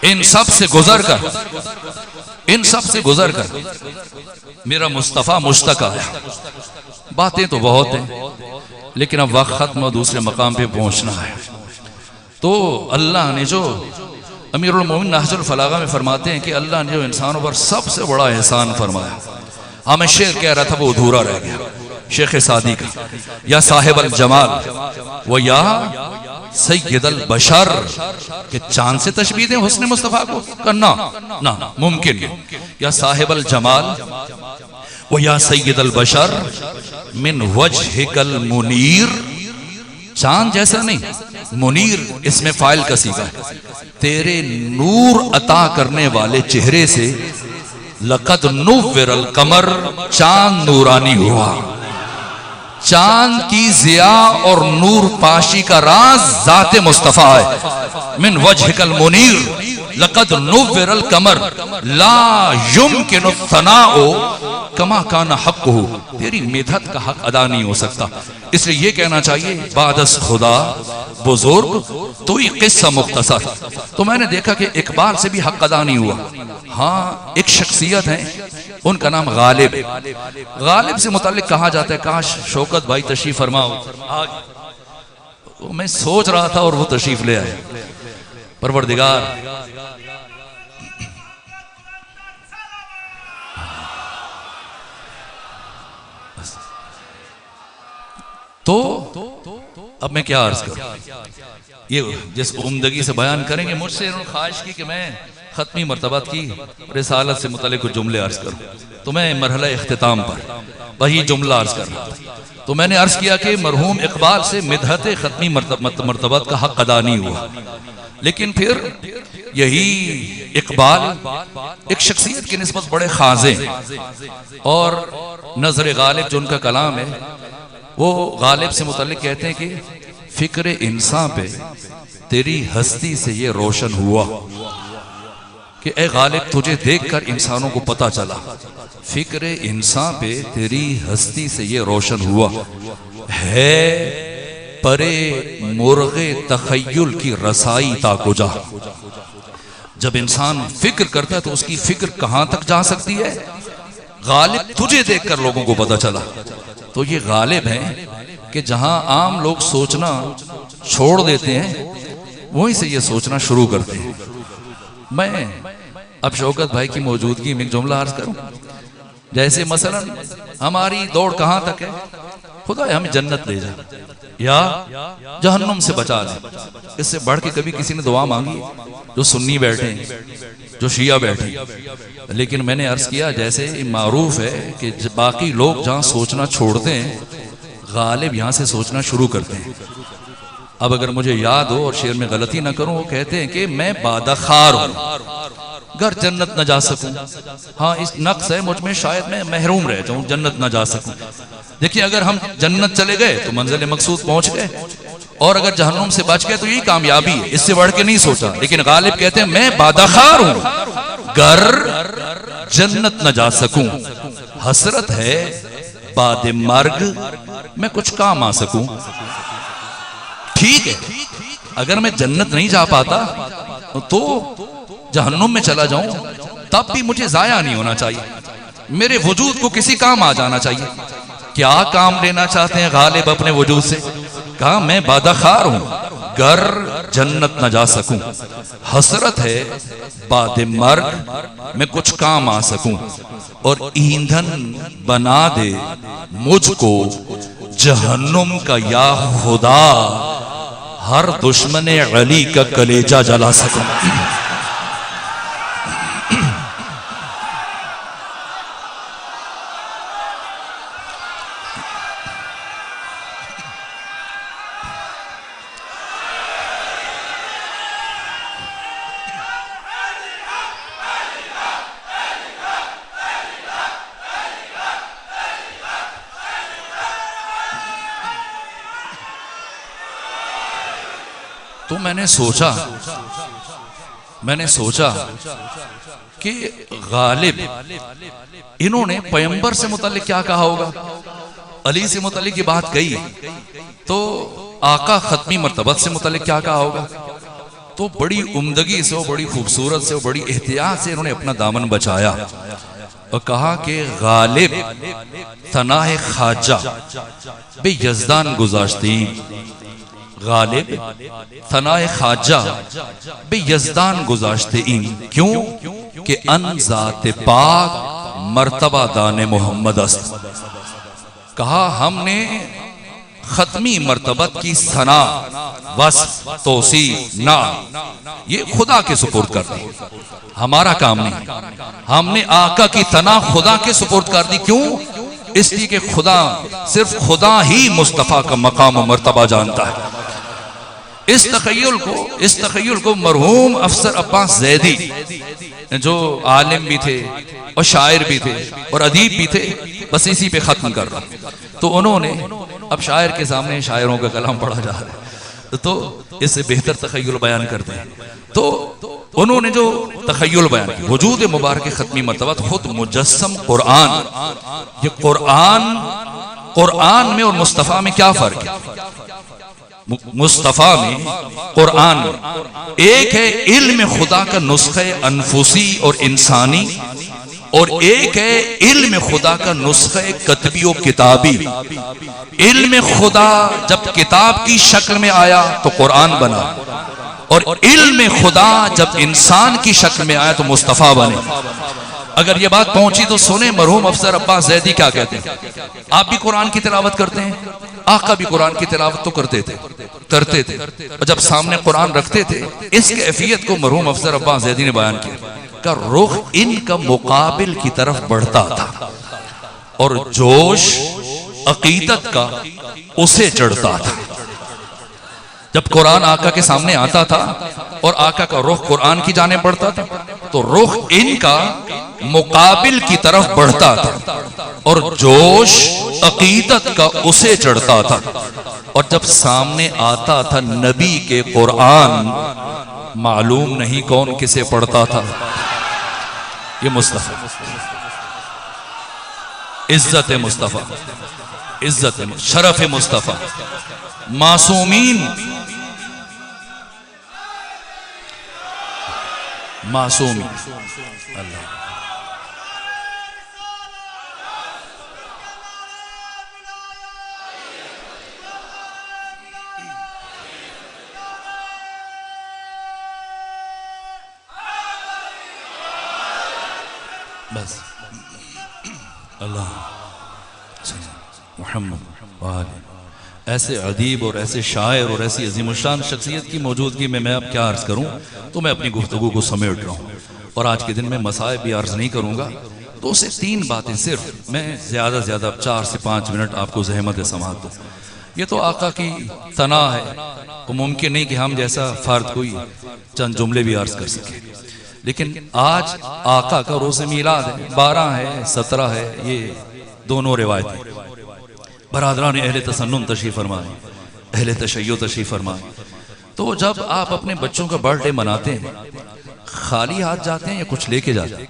ان سب سے گزر کر میرا مصطفیٰ مشتاق ہے۔ باتیں تو بہت ہیں لیکن اب وقت ختم، دوسرے مقام پہ پہنچنا ہے۔ تو اللہ نے جو امیر المومنین نہج الفلاغہ میں فرماتے ہیں کہ اللہ نے جو انسانوں پر سب سے بڑا احسان فرمایا، ہمیں شعر کہہ رہا تھا وہ ادھورا رہ گیا، شیخ سعدی کا یا صاحب الجمال و یا سید البشر، کہ چاند سے تشبیہ دیں حسن مصطفیٰ کو؟ کرنا نہ ممکن ہے۔ یا صاحب الجمال وَيَا سَيِّدَ الْبَشَرِ مِنْ وَجْهِكَ الْمُنِيرِ، چاند جیسا نہیں، منیر اس میں فاعل کا صیغہ ہے، تیرے نور عطا کرنے والے چہرے سے لقد نور القمر، چاند نورانی ہوا۔ چاند کی ضیاء اور نور پاشی کا راز ذات مصطفیٰ ہے۔ من وجهک المنیر لقد نور القمر لا يمكن الثناء کما کان حقہ، تیری مدحت کا حق ادا نہیں ہو سکتا، اس لیے یہ کہنا چاہیے بعد از خدا بزرگ تو ہی قصہ مختصر۔ تو میں نے دیکھا کہ اقبال سے بھی حق ادا نہیں ہوا۔ ہاں ایک شخصیت ہے، ان کا نام غالب۔ غالب سے متعلق کہا جاتا ہے، کاش شوکت بھائی تشریف فرماؤ، میں سوچ رہا تھا اور وہ تشریف لے آئے۔ پروردگار تو اب میں کیا عرض کروں، یہ جس عمدگی سے بیان کریں گے، مجھ سے انہوں نے خواہش کی کہ میں ختمی مرتبات کی رسالت سے متعلق کچھ جملے عرض کروں، تو میں مرحلہ اختتام پر وہی جملہ عرض کر رہا تھا۔ تو میں نے عرض کیا کہ مرحوم اقبال سے مدحت ختمی مرتبات کا حق ادا نہیں ہوا، لیکن پھر یہی اقبال ایک شخصیت کی نسبت بڑے خاضے، اور نظر غالب جو ان کا کلام ہے، وہ غالب سے متعلق کہتے ہیں کہ فکر انسان پہ تیری ہستی سے یہ روشن ہوا کہ اے غالب تجھے دیکھ کر انسانوں کو پتہ چلا، فکر انسان پہ تیری ہستی سے یہ روشن ہوا ہے پرے مرغ تخیل کی رسائی تا کجا۔ جب انسان فکر کرتا ہے تو اس کی فکر کہاں تک جا سکتی ہے، غالب تجھے دیکھ کر لوگوں کو پتہ چلا۔ تو یہ غالب ہیں کہ جہاں عام لوگ سوچنا چھوڑ دیتے ہیں، وہیں سے یہ سوچنا شروع کرتے ہیں۔ میں اب شوکت بھائی کی موجودگی میں ایک جملہ عرض کروں، جیسے مثلا ہماری دوڑ کہاں تک ہے، خدا ہمیں جنت لے جائے یا جہنم سے بچا لے، اس سے بڑھ کے کبھی کسی نے دعا مانگی؟ جو سنی بیٹھے ہیں، جو شیعہ بیٹھے ہیں۔ لیکن میں نے عرض کیا جیسے معروف ہے کہ باقی لوگ جہاں سوچنا چھوڑتے ہیں، غالب یہاں سے سوچنا شروع کرتے ہیں۔ اب اگر مجھے یاد ہو اور شعر میں غلطی نہ کروں، وہ کہتے ہیں کہ میں بادہ خار ہوں گر جنت نہ جا سکوں، ہاں اس نقص ہے مجھ میں، شاید میں محروم رہ جاؤں، جنت نہ جا سکوں۔ دیکھیے اگر ہم جنت چلے گئے تو منزل مقصود پہنچ گئے، اور اگر جہنم سے بچ گئے تو یہی کامیابی ہے، اس سے بڑھ کے نہیں سوچا۔ لیکن غالب کہتے ہیں میں بادہ خار ہوں گر جنت نہ جا سکوں، حسرت ہے بعد مرگ میں کچھ کام آ سکوں۔ ٹھیک ہے، اگر میں جنت نہیں جا پاتا تو جہنم میں چلا جاؤں، تب بھی مجھے ضائع نہیں ہونا چاہیے، میرے وجود کو کسی کام آ جانا چاہیے۔ کیا کام لینا چاہتے ہیں غالب اپنے وجود سے؟ کہا میں بادہ خار ہوں گر جنت نہ جا سکوں، حسرت ہے بعد مرگ میں کچھ کام آ سکوں، اور ایندھن بنا دے مجھ کو جہنم کا یا خدا، ہر دشمن علی کا کلیجہ جلا سکوں۔ تو میں نے سوچا کہ غالب انہوں نے پیغمبر سے متعلق کیا کہا ہوگا، علی سے متعلق یہ بات کہی، تو آقا ختمی مرتبت سے متعلق کیا کہا ہوگا۔ تو بڑی عمدگی سے، بڑی خوبصورت سے، بڑی احتیاط سے انہوں نے اپنا دامن بچایا اور کہا کہ غالب ثناء خواجہ بے یزدان گزاشتی، غالب ثناء خواجہ بے یزدان گزاشتے این، کیوں کہ ان ذات پاک مرتبہ دان محمد است۔ کہا ہم نے ختمی مرتبت کی ثنا، وصف، توصیف، نعت یہ خدا کے سپرد کر دی، ہمارا کام نہیں۔ ہم نے آقا کی ثنا خدا کے سپرد کر دی، کیوں؟ اس لیے کہ خدا، صرف خدا ہی مصطفیٰ کا مقام و مرتبہ جانتا ہے۔ اس تخیل کو مرحوم افسر عباس زیدی جو عالم بھی تھے اور شاعر بھی تھے اور ادیب بھی تھے، بس اسی پہ ختم کر رہا۔ تو انہوں نے، اب شاعر کے سامنے شاعروں کا کلام پڑھا جا رہا ہے تو اس سے بہتر تخیل بیان کرتے ہیں، تو انہوں نے جو تخیل بیان کیا، وجود مبارک ختمی مرتبہ خود مجسم قرآن، یہ قرآن میں اور مصطفیٰ میں کیا فرق ہے؟ مصطفیٰ میں، قرآن میں ایک ہے علم خدا کا نسخہ انفسی اور انسانی، اور ایک ہے علم خدا کا نسخہ کتبی و کتابی۔ علم خدا جب کتاب کی شکل میں آیا تو قرآن بنا، اور علم خدا جب انسان کی شکل میں آیا تو مصطفیٰ بنے۔ اگر یہ بات پہنچی تو سنیں مرحوم افسر عباس زیدی کیا کہتے ہیں۔ آپ بھی قرآن کی تلاوت کرتے ہیں، آقا بھی قرآن کی تلاوت تو کرتے تھے، اور جب سامنے قرآن رکھتے تھے، اس کیفیت کو مرحوم افسر عباس زیدی نے بیان کیا کہ رخ ان کا مقابل کی طرف بڑھتا تھا اور جوش عقیدت کا اسے چڑھتا تھا۔ جب قرآن آقا کے سامنے آتا تھا اور آقا کا رخ قرآن کی جانب بڑھتا تھا تو رخ ان کا مقابل کی طرف بڑھتا تھا اور جوش عقیدت کا اسے چڑھتا تھا، اور جب سامنے آتا تھا نبی کے قرآن، معلوم نہیں کون کسے پڑھتا تھا۔ یہ مصطفیٰ، عزت مصطفیٰ، عزت شرف مصطفیٰ، معصومین، معصومین اللہ بس اللہ محمد وآلہ۔ ایسے ادیب اور ایسے شاعر اور ایسی عظیم الشان شخصیت کی موجودگی میں اب کیا عرض کروں، تو میں اپنی گفتگو کو سمیٹ رہا ہوں، اور آج کے دن میں مسائل بھی عرض نہیں کروں گا، تو اسے 3 باتیں صرف میں زیادہ سے زیادہ 4 سے 5 منٹ آپ کو زحمت سماعت دوں۔ یہ تو آقا کی ثنا ہے، تو ممکن نہیں کہ ہم جیسا فرد کوئی چند جملے بھی عرض کر سکے، لیکن آج آقا کا روز میلاد ہے، 12 ہے 17 ہے، یہ دونوں روایتیں۔ برادران اہل تسنن تشریف فرمائیں، اہل تشیع تشریف فرمائیں، تو جب آپ اپنے بچوں کا برتھ ڈے مناتے ہیں، خالی ہاتھ جاتے ہیں یا کچھ لے کے جاتے ہیں؟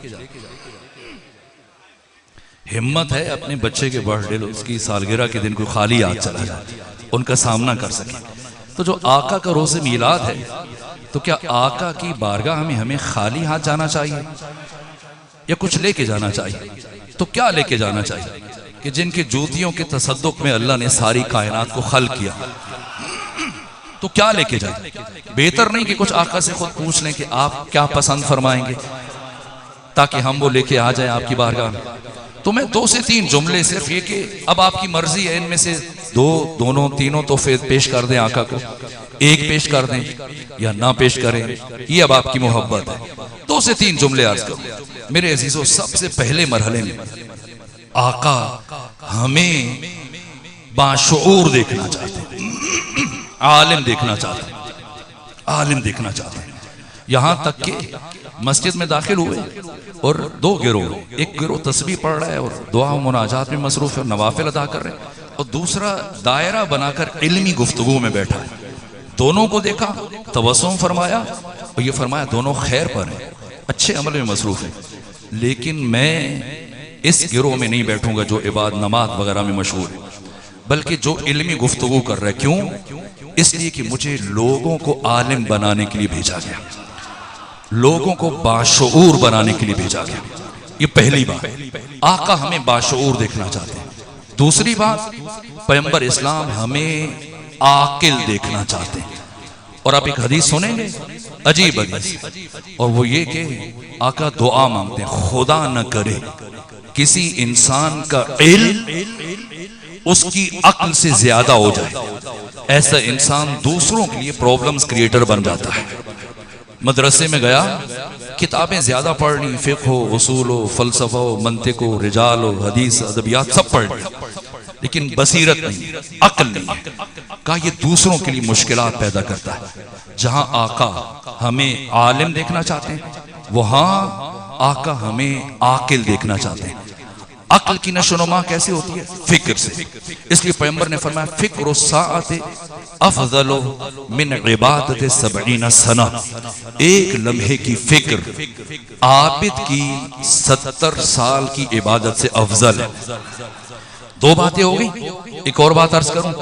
ہمت ہے اپنے بچے کے برتھ ڈے، اس کی سالگرہ کے دن کوئی خالی ہاتھ چلا جائے، ان کا سامنا کر سکے۔ تو جو آقا کا روز میلاد ہے، تو کیا آقا کی بارگاہ میں ہمیں خالی ہاتھ جانا چاہیے یا کچھ لے کے جانا چاہیے؟ تو کیا لے کے جانا چاہیے کہ جن کے جوتیوں کے تصدق میں اللہ نے ساری کائنات کو خلق کیا، تو کیا لے کے جائیں؟ بہتر نہیں کہ کچھ آقا سے خود پوچھ لیں کہ آپ کیا پسند فرمائیں گے، تاکہ ہم وہ لے کے آ جائیں آپ کی بارگاہ میں۔ تو میں 2 سے 3 جملے صرف یہ کہ اب آپ کی مرضی ہے، ان میں سے دونوں تینوں تحفے پیش کر دیں آقا کو، ایک پیش کر دیں یا نہ پیش کریں، یہ اب آپ کی محبت ہے۔ 2 سے 3 جملے عرض کروں۔ میرے عزیزوں، سب سے پہلے مرحلے میں آقا ہمیں باشعور دیکھنا چاہتے ہیں، عالم دیکھنا چاہتے ہیں، عالم دیکھنا چاہتے ہیں۔ یہاں تک کہ مسجد میں داخل ہوئے اور 2 گروہ، ایک گروہ تسبیح پڑھ رہا ہے اور دعا و مناجات میں مصروف ہے، نوافل ادا کر رہے ہیں، اور دوسرا دائرہ بنا کر علمی گفتگو میں بیٹھا ہے۔ دونوں کو دیکھا، تبسم فرمایا اور یہ فرمایا دونوں خیر پر ہیں، اچھے عمل میں مصروف ہیں، لیکن میں اس گروہ میں نہیں بیٹھوں گا جو عبادت نماز وغیرہ میں مشہور ہے، بلکہ جو علمی گفتگو کر رہے۔ کیوں؟ اس لیے کہ مجھے لوگوں کو عالم بنانے کے لیے بھیجا گیا، لوگوں کو باشعور بنانے کے لیے بھیجا گیا۔ یہ پہلی بات، آقا ہمیں باشعور دیکھنا چاہتے ہیں۔ دوسری بات، پیغمبر اسلام ہمیں عاقل دیکھنا چاہتے ہیں۔ اور آپ ایک حدیث سنیں گے، عجیب حدیث، اور وہ یہ کہ آقا دعا مانگتے ہیں، خدا نہ کرے کسی انسان کا علم اس کی عقل سے زیادہ ہو جائے، ایسا انسان دوسروں کے لیے پرابلمز کریٹر بن جاتا ہے۔ مدرسے میں گیا، کتابیں زیادہ پڑھ لی، فقہ ہو، اصول ہو، فلسفہ ہو، منطق ہو، رجال ہو، حدیث، ادبیات سب پڑھ لی، لیکن بصیرت نہیں، عقل نہیں۔ کہا یہ دوسروں کے لیے مشکلات پیدا کرتا ہے۔ جہاں آقا ہمیں عالم دیکھنا چاہتے ہیں، وہاں آقا ہمیں عاقل دیکھنا چاہتے ہیں۔ عقل کی نشو و نما کیسے ہوتی ہے؟ فکر سے۔ اس لیے پیغمبر نے فرمایا فکر الساعت افضل من عبادت 70 سنہ، ایک لمحے کی فکر عابد کی 70 سال کی عبادت سے افضل ہے۔ دو باتیں ہو گئی، ایک اور بات عرض کروں،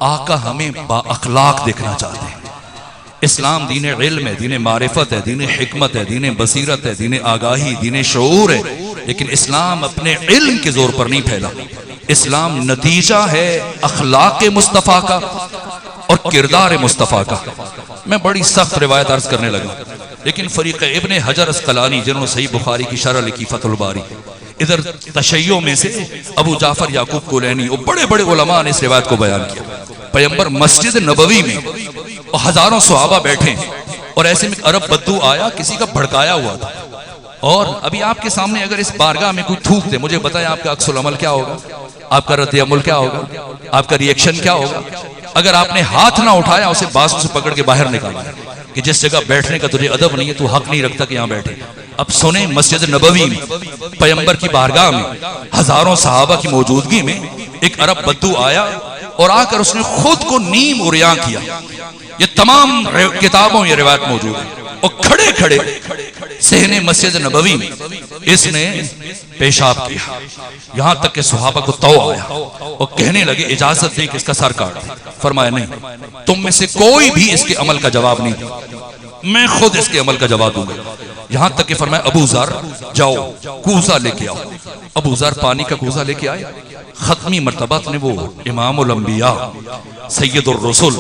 آقا ہمیں با اخلاق دیکھنا چاہتے ہیں۔ اسلام دین علم ہے، دین معرفت ہے، دین حکمت ہے، دین بصیرت ہے، دین آگاہی، دین شعور ہے، لیکن اسلام اپنے علم کے زور پر نہیں پھیلا۔ اسلام نتیجہ ہے اخلاق مصطفیٰ کا اور کردار مصطفیٰ کا۔ میں بڑی سخت روایت عرض کرنے لگا، لیکن فریق ابن حجر اسقلانی جنہوں نے صحیح بخاری کی شرح لکھی فتح الباری، ادھر تشیع میں سے ابو جعفر یعقوب کولینی اور بڑے بڑے علماء نے اس روایت کو بیان کیا۔ پیغمبر مسجد نبوی میں اور ہزاروں صحابہ بیٹھے اور ایسے میں عرب بدو آیا، کسی کا بھڑکایا ہوا تھا، اور ابھی آپ کے سامنے اگر اس بارگاہ میں کوئی تھوک دے، مجھے بتائیں آپ کا عکس العمل کیا ہوگا، آپ کا رد عمل کیا ہوگا، آپ کا ریئیکشن کیا ہوگا؟ اگر آپ نے ہاتھ نہ اٹھایا، اسے بازو سے پکڑ کے باہر نکالا کہ جس جگہ بیٹھنے کا تجھے ادب نہیں ہے، تو حق نہیں رکھتا کہ یہاں بیٹھے۔ اب سنیں، مسجد نبوی میں پیغمبر کی بارگاہ میں ہزاروں صحابہ کی موجودگی میں ایک عرب بدو آیا اور آ کر اس نے خود کو نیم عریاں کیا۔ یہ تمام کتابوں میں یہ روایت موجود ہے، اور کھڑے کھڑے صحن مسجد نبوی میں اس نے پیشاب کیا، یہاں تک کہ صحابہ کو تو آیا اور کہنے لگے اجازت دے کہ اس کا سر کاٹ۔ فرمایا نہیں، تم میں سے کوئی بھی اس کے عمل کا جواب نہیں دے، میں خود اس کے عمل کا جواب دوں گا۔ یہاں تک کہ فرمایا ابو ذر جاؤ کوزہ لے کے آؤ۔ ابو ذر پانی کا کوزہ لے کے آئے۔ ختمی مرتبہ نے وہ امام الانبیاء، سید الرسل،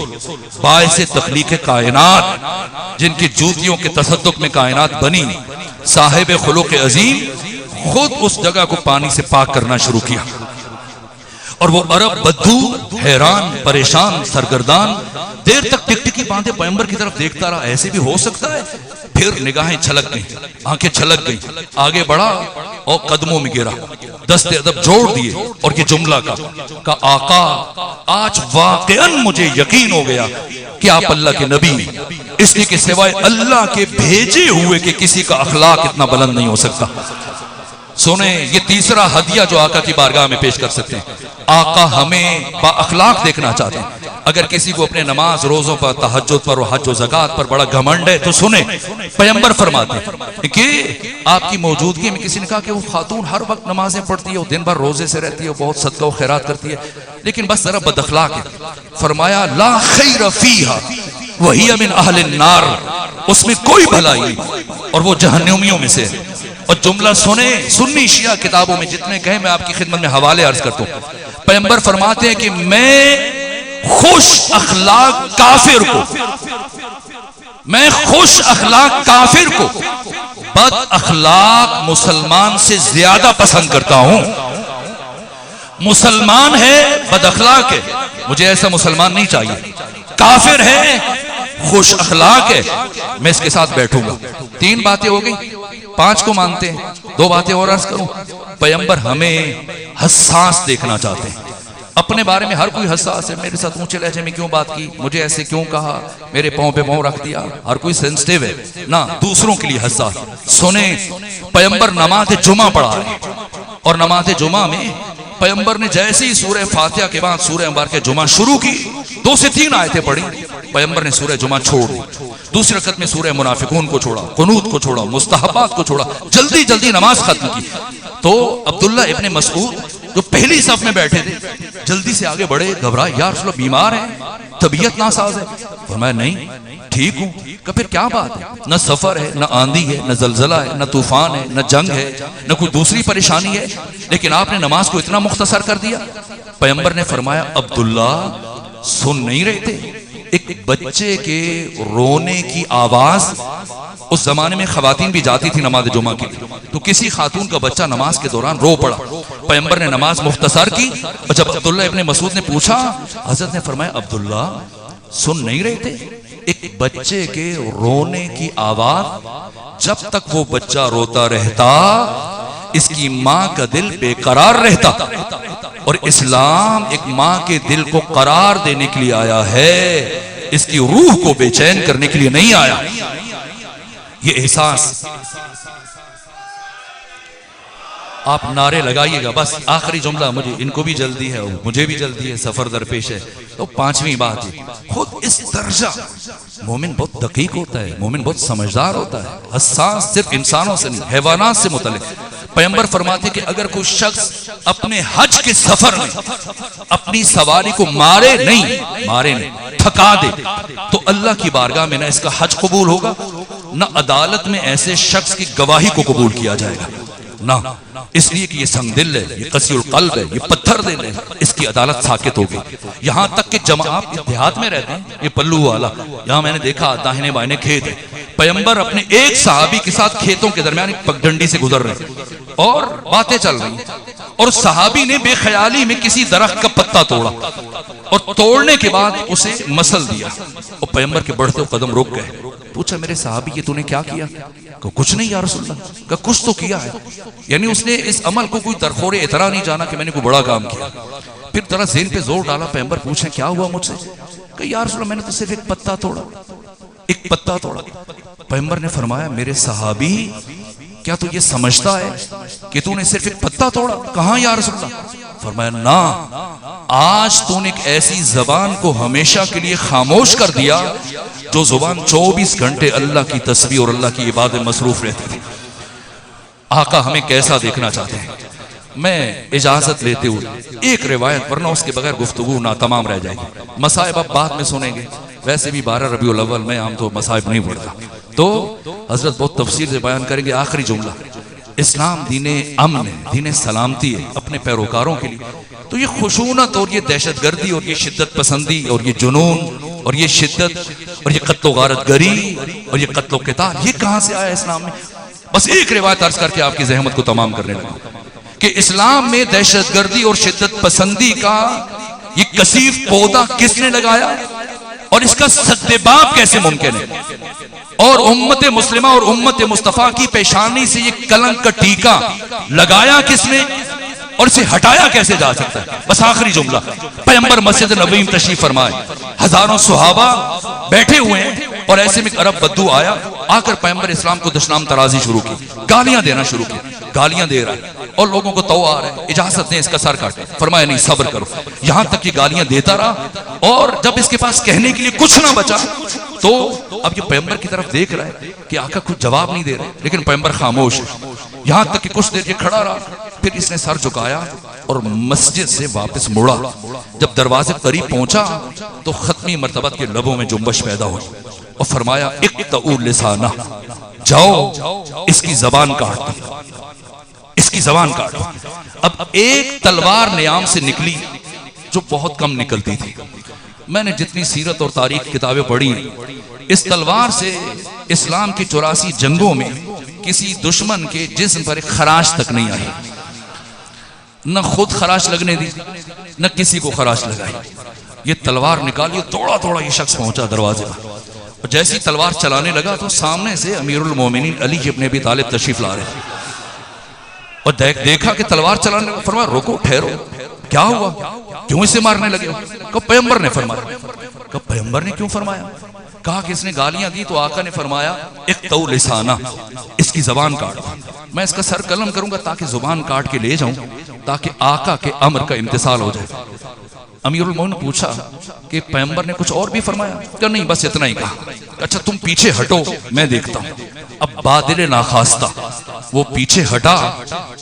باعث تخلیق کائنات، جن کی جوتیوں کے تصدق میں کائنات بنی، صاحب خلق عظیم، خود اس جگہ کو پانی سے پاک کرنا شروع کیا۔ اور وہ عرب بدو حیران، پریشان، سرگردان، دیر تک ٹکٹکی باندھے پیغمبر کی طرف دیکھتا رہا، ایسے بھی ہو سکتا ہے؟ پھر نگاہیں چھلک گئیں، آنکھیں چھلک گئیں، آگے بڑھا اور قدموں میں گرا، دست ادب جوڑ دیے اور یہ جملہ کہا آقا آج واقعاً مجھے یقین ہو گیا کہ آپ اللہ کے نبی، اس لیے کہ سوائے اللہ کے بھیجے ہوئے کہ کسی کا اخلاق اتنا بلند نہیں ہو سکتا۔ سنیں، یہ تیسرا ہدیہ جو آقا کی بارگاہ میں پیش کر سکتے ہیں، آقا ہمیں با اخلاق دیکھنا چاہتے ہیں۔ اگر کسی کو اپنے نماز روزوں پر، تہجد پر، حج و زکات پر بڑا گھمنڈ ہے تو سنیں، پیغمبر فرماتے ہیں کہ آپ کی موجودگی میں کسی نے کہا کہ وہ خاتون ہر وقت نمازیں پڑھتی ہے، وہ دن بھر روزے سے رہتی ہے، بہت صدقہ و خیرات کرتی ہے، لیکن بس ذرا بد اخلاق ہے۔ فرمایا لا خیر فیہا وہی من اہل النار، اس میں کوئی بھلائی نہیں اور وہ جہنمیوں میں سے ہے۔ اور جملہ سنیں، سنی شیعہ کتابوں میں جتنے کہیں، میں آپ کی خدمت میں حوالے عرض کرتا ہوں۔ پیغمبر فرماتے ہیں کہ میں خوش اخلاق کافر کو، میں خوش اخلاق کافر کو بد اخلاق مسلمان سے زیادہ پسند کرتا ہوں۔ مسلمان ہے، بد اخلاق ہے، مجھے ایسا مسلمان نہیں چاہیے۔ کافر ہے، خوش اخلاق ہے، میں اس کے ساتھ بیٹھوں گا۔ تین باتیں ہو گئی، 5 کو مانتے ہیں۔ 2 باتیں اور عرض کروں، پیغمبر ہمیں حساس دیکھنا چاہتے ہیں۔ اپنے بارے میں ہر کوئی حساس ہے، میرے ساتھ اونچے لہجے میں کیوں بات کی، مجھے ایسے کیوں کہا، میرے پاؤں پہ پاؤں رکھ دیا، ہر کوئی سینسٹیو ہے نہ، دوسروں کے لیے حساس۔ سنیں، پیغمبر نماز جمعہ پڑھا ہے، اور نماز جمعہ میں پیغمبر نے جیسے ہی سورہ فاتحہ کے بعد سورہ مبارکہ جمعہ شروع کی، 2 سے 3 آیتیں پڑھی، پیغمبر نے سورہ جمعہ چھوڑ دی۔ دوسری رکعت میں سورہ منافقون کو چھوڑا، قنوت کو چھوڑا، مستحبات کو چھوڑا، جلدی جلدی نماز ختم کی۔ تو عبداللہ ابن مسعود جو پہلی صف میں بیٹھے تھے، جلدی سے آگے بڑھے، گھبرائے، یا رسول اللہ بیمار ہیں، طبیعت ناساز ہے؟ فرمایا نہیں، ٹھیک ہوں۔ کہ پھر کیا بات ہے؟ نہ سفر ہے، نہ آندھی ہے، نہ زلزلہ ہے، نہ طوفان ہے، نہ جنگ ہے، نہ کوئی دوسری پریشانی ہے، لیکن آپ نے نماز کو اتنا مختصر کر دیا۔ پیغمبر نے فرمایا عبداللہ سن نہیں رہے تھے، ایک بچے کے رونے کی آواز، اس زمانے میں خواتین بھی جاتی تھی نماز جمعہ کے لیے، تو کسی خاتون کا بچہ نماز کے دوران رو پڑا، پیغمبر نے نماز مختصر کی، اور جب عبداللہ ابن مسعود نے پوچھا، حضرت نے فرمایا عبداللہ سن نہیں رہے تھے؟ ایک بچے کے رونے کی آواز، جب تک وہ بچہ روتا رہتا اس کی ماں کا دل بے قرار رہتا، اور اسلام ایک ماں کے دل کو قرار دینے کے لیے آیا ہے، اس کی روح کو بے چین کرنے کے لیے نہیں آیا۔ یہ احساس آپ نعرے لگائیے گا۔ بس آخری جملہ، مجھے ان کو بھی جلدی ہے، مجھے بھی جلدی ہے، سفر درپیش ہے، تو پانچویں بات ہے، خود اس درجہ مومن بہت دقیق ہوتا ہے، مومن بہت سمجھدار ہوتا ہے، حساس صرف انسانوں سے نہیں حیوانات سے متعلق۔ پیغمبر فرماتے کہ اگر کوئی شخص اپنے حج کے سفر میں اپنی سواری کو مارے نہیں تھکا دے تو اللہ کی بارگاہ میں نہ اس کا حج قبول ہوگا، نہ عدالت میں ایسے شخص کی گواہی کو قبول کیا جائے گا، نہ، اس لیے کہ یہ سنگ دل ہے، یہ قسی القلب ہے، یہ پتھر دل ہے، اس کی عدالت ساکت ہوگی۔ یہاں تک کہ آپ دیہات میں رہتے ہیں، یہ پلو والا، یہاں میں نے دیکھا داہنے بائنے کھیت ہے، پیغمبر اپنے ایک صحابی کے ساتھ کھیتوں کے درمیان ایک پگڈنڈی سے گزر رہے ہیں اور باتیں چل رہی ہیں، اور صحابی نے بے خیالی میں کسی درخت کا پتا توڑا، اور توڑنے کے بعد اسے مسل دیا، اور پیغمبر کے بڑھتے قدم رک گئے۔ پوچھا میرے صحابی یہ تو نے کیا کیا؟ کہ کچھ نہیں یا رسول اللہ، کہ کچھ تو کیا ہے، یعنی اس نے اس عمل کو کوئی درخور اعتراض نہیں جانا کہ میں نے کوئی بڑا کام کیا۔ پھر ذرا ذہن پہ زور ڈالا، پیغمبر پوچھیں کیا ہوا مجھ سے؟ کہ یا رسول اللہ میں نے تو صرف ایک پتا توڑا، ایک پتا توڑا۔ پیغمبر نے فرمایا میرے صحابی کیا تو یہ سمجھتا ہے کہ تو نے صرف ایک پتا توڑا؟ کہاں یا رسول اللہ؟ فرمایا نا، آج تو نے ایک ایسی زبان کو ہمیشہ کے لیے خاموش کر دیا جو زبان 24 گھنٹے اللہ کی تسبیح اور اللہ کی عبادت مصروف رہتی تھی۔ آقا ہمیں کیسا دیکھنا چاہتے ہیں؟ میں اجازت لیتے ہوئے ایک روایت، ورنہ اس کے بغیر گفتگو ناتمام رہ جائے گی، مصائب اب بعد میں سنیں گے، ویسے بھی 12 ربیع الاول میں عام تو مصائب نہیں پڑھتا، تو حضرت بہت تفصیل سے بیان کریں گے۔ آخری جملہ، اسلام دین امن ہے، دین سلامتی ہے اپنے پیروکاروں کے لیے، تو یہ خشونت اور یہ دہشت گردی اور یہ شدت پسندی اور یہ جنون اور یہ شدت اور یہ قتل و غارت گری اور یہ قتل و قتال، یہ کہاں سے آیا اسلام میں؟ بس ایک روایت عرض کر کے آپ کی زحمت کو تمام کرنے لگا کہ اسلام میں دہشت گردی اور شدت پسندی کا یہ کثیف پودا کس نے لگایا اور اس کا سدباب کیسے ممکن ہے، اور امت مسلمہ اور امت مصطفیٰ کی پیشانی سے یہ کلنک کا ٹیکا لگایا کس نے اور اسے ہٹایا کیسے جا سکتا ہے؟ بس آخری جملہ، پیغمبر مسجد نبوی میں تشریف فرمائے، ہزاروں صحابہ بیٹھے ہوئے ہیں، اور ایسے میں عرب بدو آیا، آ کر پیغمبر اسلام کو دشنام ترازی شروع کی، گالیاں دینا شروع کی، گالیاں دے رہا ہے اور لوگوں کو تو آ رہا ہے، اجازت دیں اس کا سر کاٹے، فرمایا نہیں صبر کرو، یہاں تک کہ گالیاں دیتا رہا، اور جب اس کے پاس کہنے کے لیے کچھ نہ بچا تو اب یہ پیغمبر کی طرف دیکھ رہا ہے کہ آقا کچھ جواب نہیں دے رہے، لیکن پیغمبر خاموش ہے، یہاں تک کہ کچھ دیر یہ کھڑا رہا، پھر اس نے سر جھکایا اور مسجد سے واپس مڑا، جب دروازے قریب پہنچا تو ختمی مرتبت کے لبوں میں جنبش پیدا ہوئی اور فرمایا اقطعوا لسانہ، جاؤ اس کی زبان کاٹ دو، اس کی زبان کاٹ دو۔ اب ایک تلوار نیام سے نکلی جو بہت کم نکلتی تھی، میں نے جتنی سیرت اور تاریخ کتابیں پڑھی، اس تلوار سے اسلام کی 84 جنگوں میں کسی دشمن کے جسم پر ایک خراش تک نہیں آئی، نہ خود خراش لگنے دی نہ کسی کو خراش لگائی، یہ تلوار نکالی، توڑا یہ شخص پہنچا دروازے پر، اور جیسی تلوار چلانے لگا تو سامنے سے امیر المومنین علی ابن ابی طالب تشریف لا رہے، اور دیکھا کہ تلوار چلانے لگا، فرمایا روکو ٹھہرو، کیا ہوا، کیوں اسے مارنے لگے؟ کہ پیغمبر نے فرمایا۔ کہ پیغمبر نے کیوں فرمایا؟ کہا کہ اس نے گالیاں دی تو آقا نے فرمایا اقطعوا لسانہ، اس کی زبان کاٹ دو۔ میں اس کا سر قلم کروں گا تاکہ زبان کاٹ کے لے جاؤں، تاکہ آقا کے امر کا امتثال ہو جائے۔ امیر المومنین نے پوچھا کہ پیغمبر نے کچھ اور بھی فرمایا؟ کہ نہیں بس اتنا ہی کہا۔ اچھا تم پیچھے ہٹو میں دیکھتا ہوں۔ اب بادل ناخواستہ وہ پیچھے ہٹا،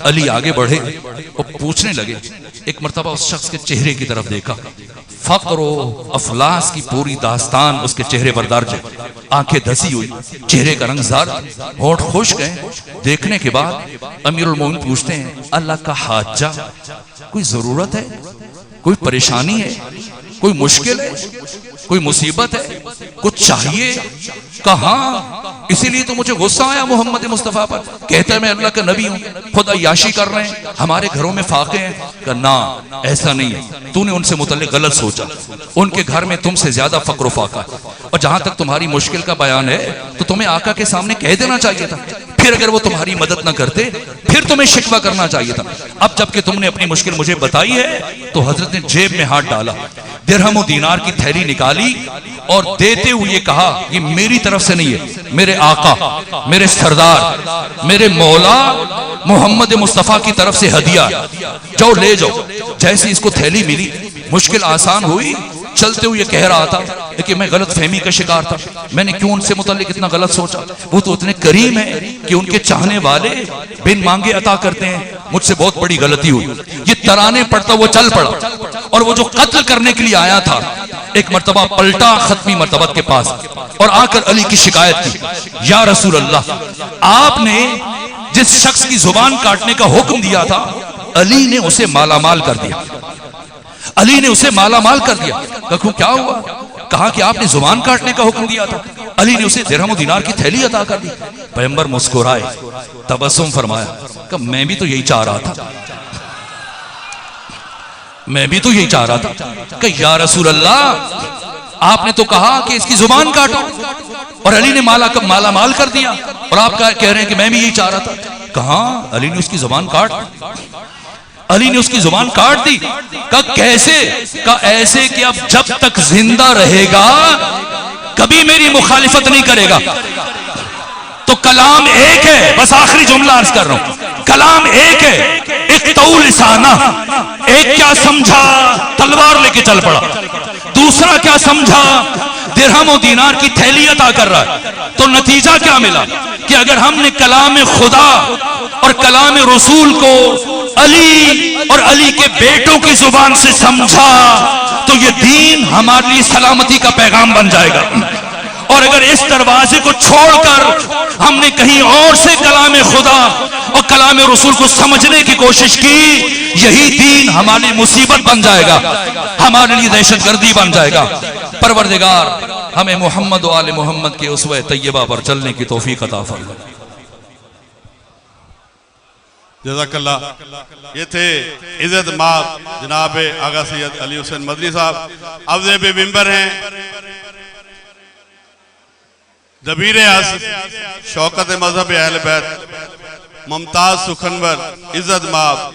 علی آگے بڑھے اور پوچھنے لگے، ایک مرتبہ اس شخص کے چہرے کی طرف دیکھا، فقر و افلاس کی پوری داستان اس کے چہرے پر درج ہے، آنکھیں دھسی ہوئی، چہرے کا رنگ زرد، ہونٹ خشک ہیں۔ دیکھنے کے بعد امیر المومنین پوچھتے ہیں اللہ کا حاجہ، کوئی ضرورت ہے، کوئی پریشانی ہے، کوئی مشکل ہے؟ کوئی مصیبت ہے؟ کچھ چاہیے؟ کہاں؟ اسی لیے تو مجھے غصہ آیا محمد مصطفیٰ پر. کہتا ہے میں اللہ کا نبی ہوں, خود عیاشی کر رہے ہیں, ہمارے گھروں میں فاقے ہیں. کہ نہ, ایسا نہیں ہے, تو نے ان سے متعلق غلط سوچا. ان کے گھر میں تم سے زیادہ فقر و فاقہ ہے, اور جہاں تک تمہاری مشکل کا بیان ہے تو تمہیں آقا کے سامنے کہہ دینا چاہیے تھا. پھر اگر وہ تمہاری مدد نہ کرتے پھر تمہیں شکوہ کرنا چاہیے تھا. اب جب کہ تم نے اپنی مشکل مجھے بتائی ہے تو حضرت نے جیب میں ہاتھ ڈالا, درہم و دینار کی تھیلی نکالی اور دیتے ہوئے کہا یہ میری طرف سے نہیں ہے, میرے آقا, میرے سردار, میرے مولا محمد مصطفیٰ کی طرف سے ہدیہ, جاؤ لے جاؤ. جیسے اس کو تھیلی ملی مشکل آسان ہوئی. چلتے ہوئے کہہ رہا تھا کہ میں غلط فہمی کا شکار تھا, میں نے کیوں ان سے متعلق اتنا غلط سوچا. وہ تو اتنے کریم ہیں کہ ان کے چاہنے والے بن مانگے عطا کرتے ہیں. مجھ سے بہت بڑی غلطی ہوئی. یہ ترانے پڑھتا وہ چل پڑا, اور وہ جو قتل کرنے کے لیے آیا تھا ایک مرتبہ پلٹا ختمی مرتبہ کے پاس اور آ کر علی کی شکایت کی, یا رسول اللہ, آپ نے جس شخص کی زبان کاٹنے کا حکم دیا تھا علی نے اسے مالا مال کر دیا, علی نے اسے مالا مال کر دیا. کہا کیا ہوا؟ کہا کہ آپ نے زبان کاٹنے کا حکم دیا تھا, علی نے اسے درہم و دینار کی تھیلی عطا کر دی. پیغمبر مسکرائے, تبسم فرمایا, کہ میں بھی تو یہی چاہ رہا تھا, میں بھی تو یہی چاہ رہا تھا. کہ یا رسول اللہ, آپ نے تو کہا کہ اس کی زبان کاٹو, اور علی نے مالا مال کر دیا, اور آپ کہہ رہے ہیں کہ میں بھی یہی چاہ رہا تھا. کہاں؟ علی نے اس کی زبان کاٹ, علی نے اس کی زبان کاٹ دی. کہا کیسے؟ کہا ایسے کہ اب جب تک زندہ رہے گا کبھی میری مخالفت نہیں کرے گا. تو کلام ایک ہے, بس آخری جملہ عرض کر رہا ہوں, کلام ایک ہے, ایک تو لسانہ, ایک کیا سمجھا تلوار لے کے چل پڑا, دوسرا کیا سمجھا درہم و دینار کی تھیلی عطا کر رہا ہے. تو نتیجہ کیا ملا کہ اگر ہم نے کلام خدا اور کلام رسول کو علی اور علی کے بیٹوں کی زبان سے سمجھا تو یہ دین ہمارے لیے سلامتی کا پیغام بن جائے گا. اور اگر اس دروازے کو چھوڑ کر ہم نے کہیں اور سے کلام خدا اور کلام رسول کو سمجھنے کی کوشش کی, یہی دین ہمارے لیے مصیبت بن جائے گا, ہمارے لیے دہشت گردی بن جائے گا. پروردگار ہمیں محمد و آل محمد کے اسوہ طیبہ پر چلنے کی توفیق عطا فرمائے. جزاک اللہ. یہ تھے عزت مآب جناب آغا سید علی حسین مدنی صاحب. اب پہ ممبر ہیں دبیر اعظم شوکت مذہب اہل بیت ممتاز سخنور عزت مآب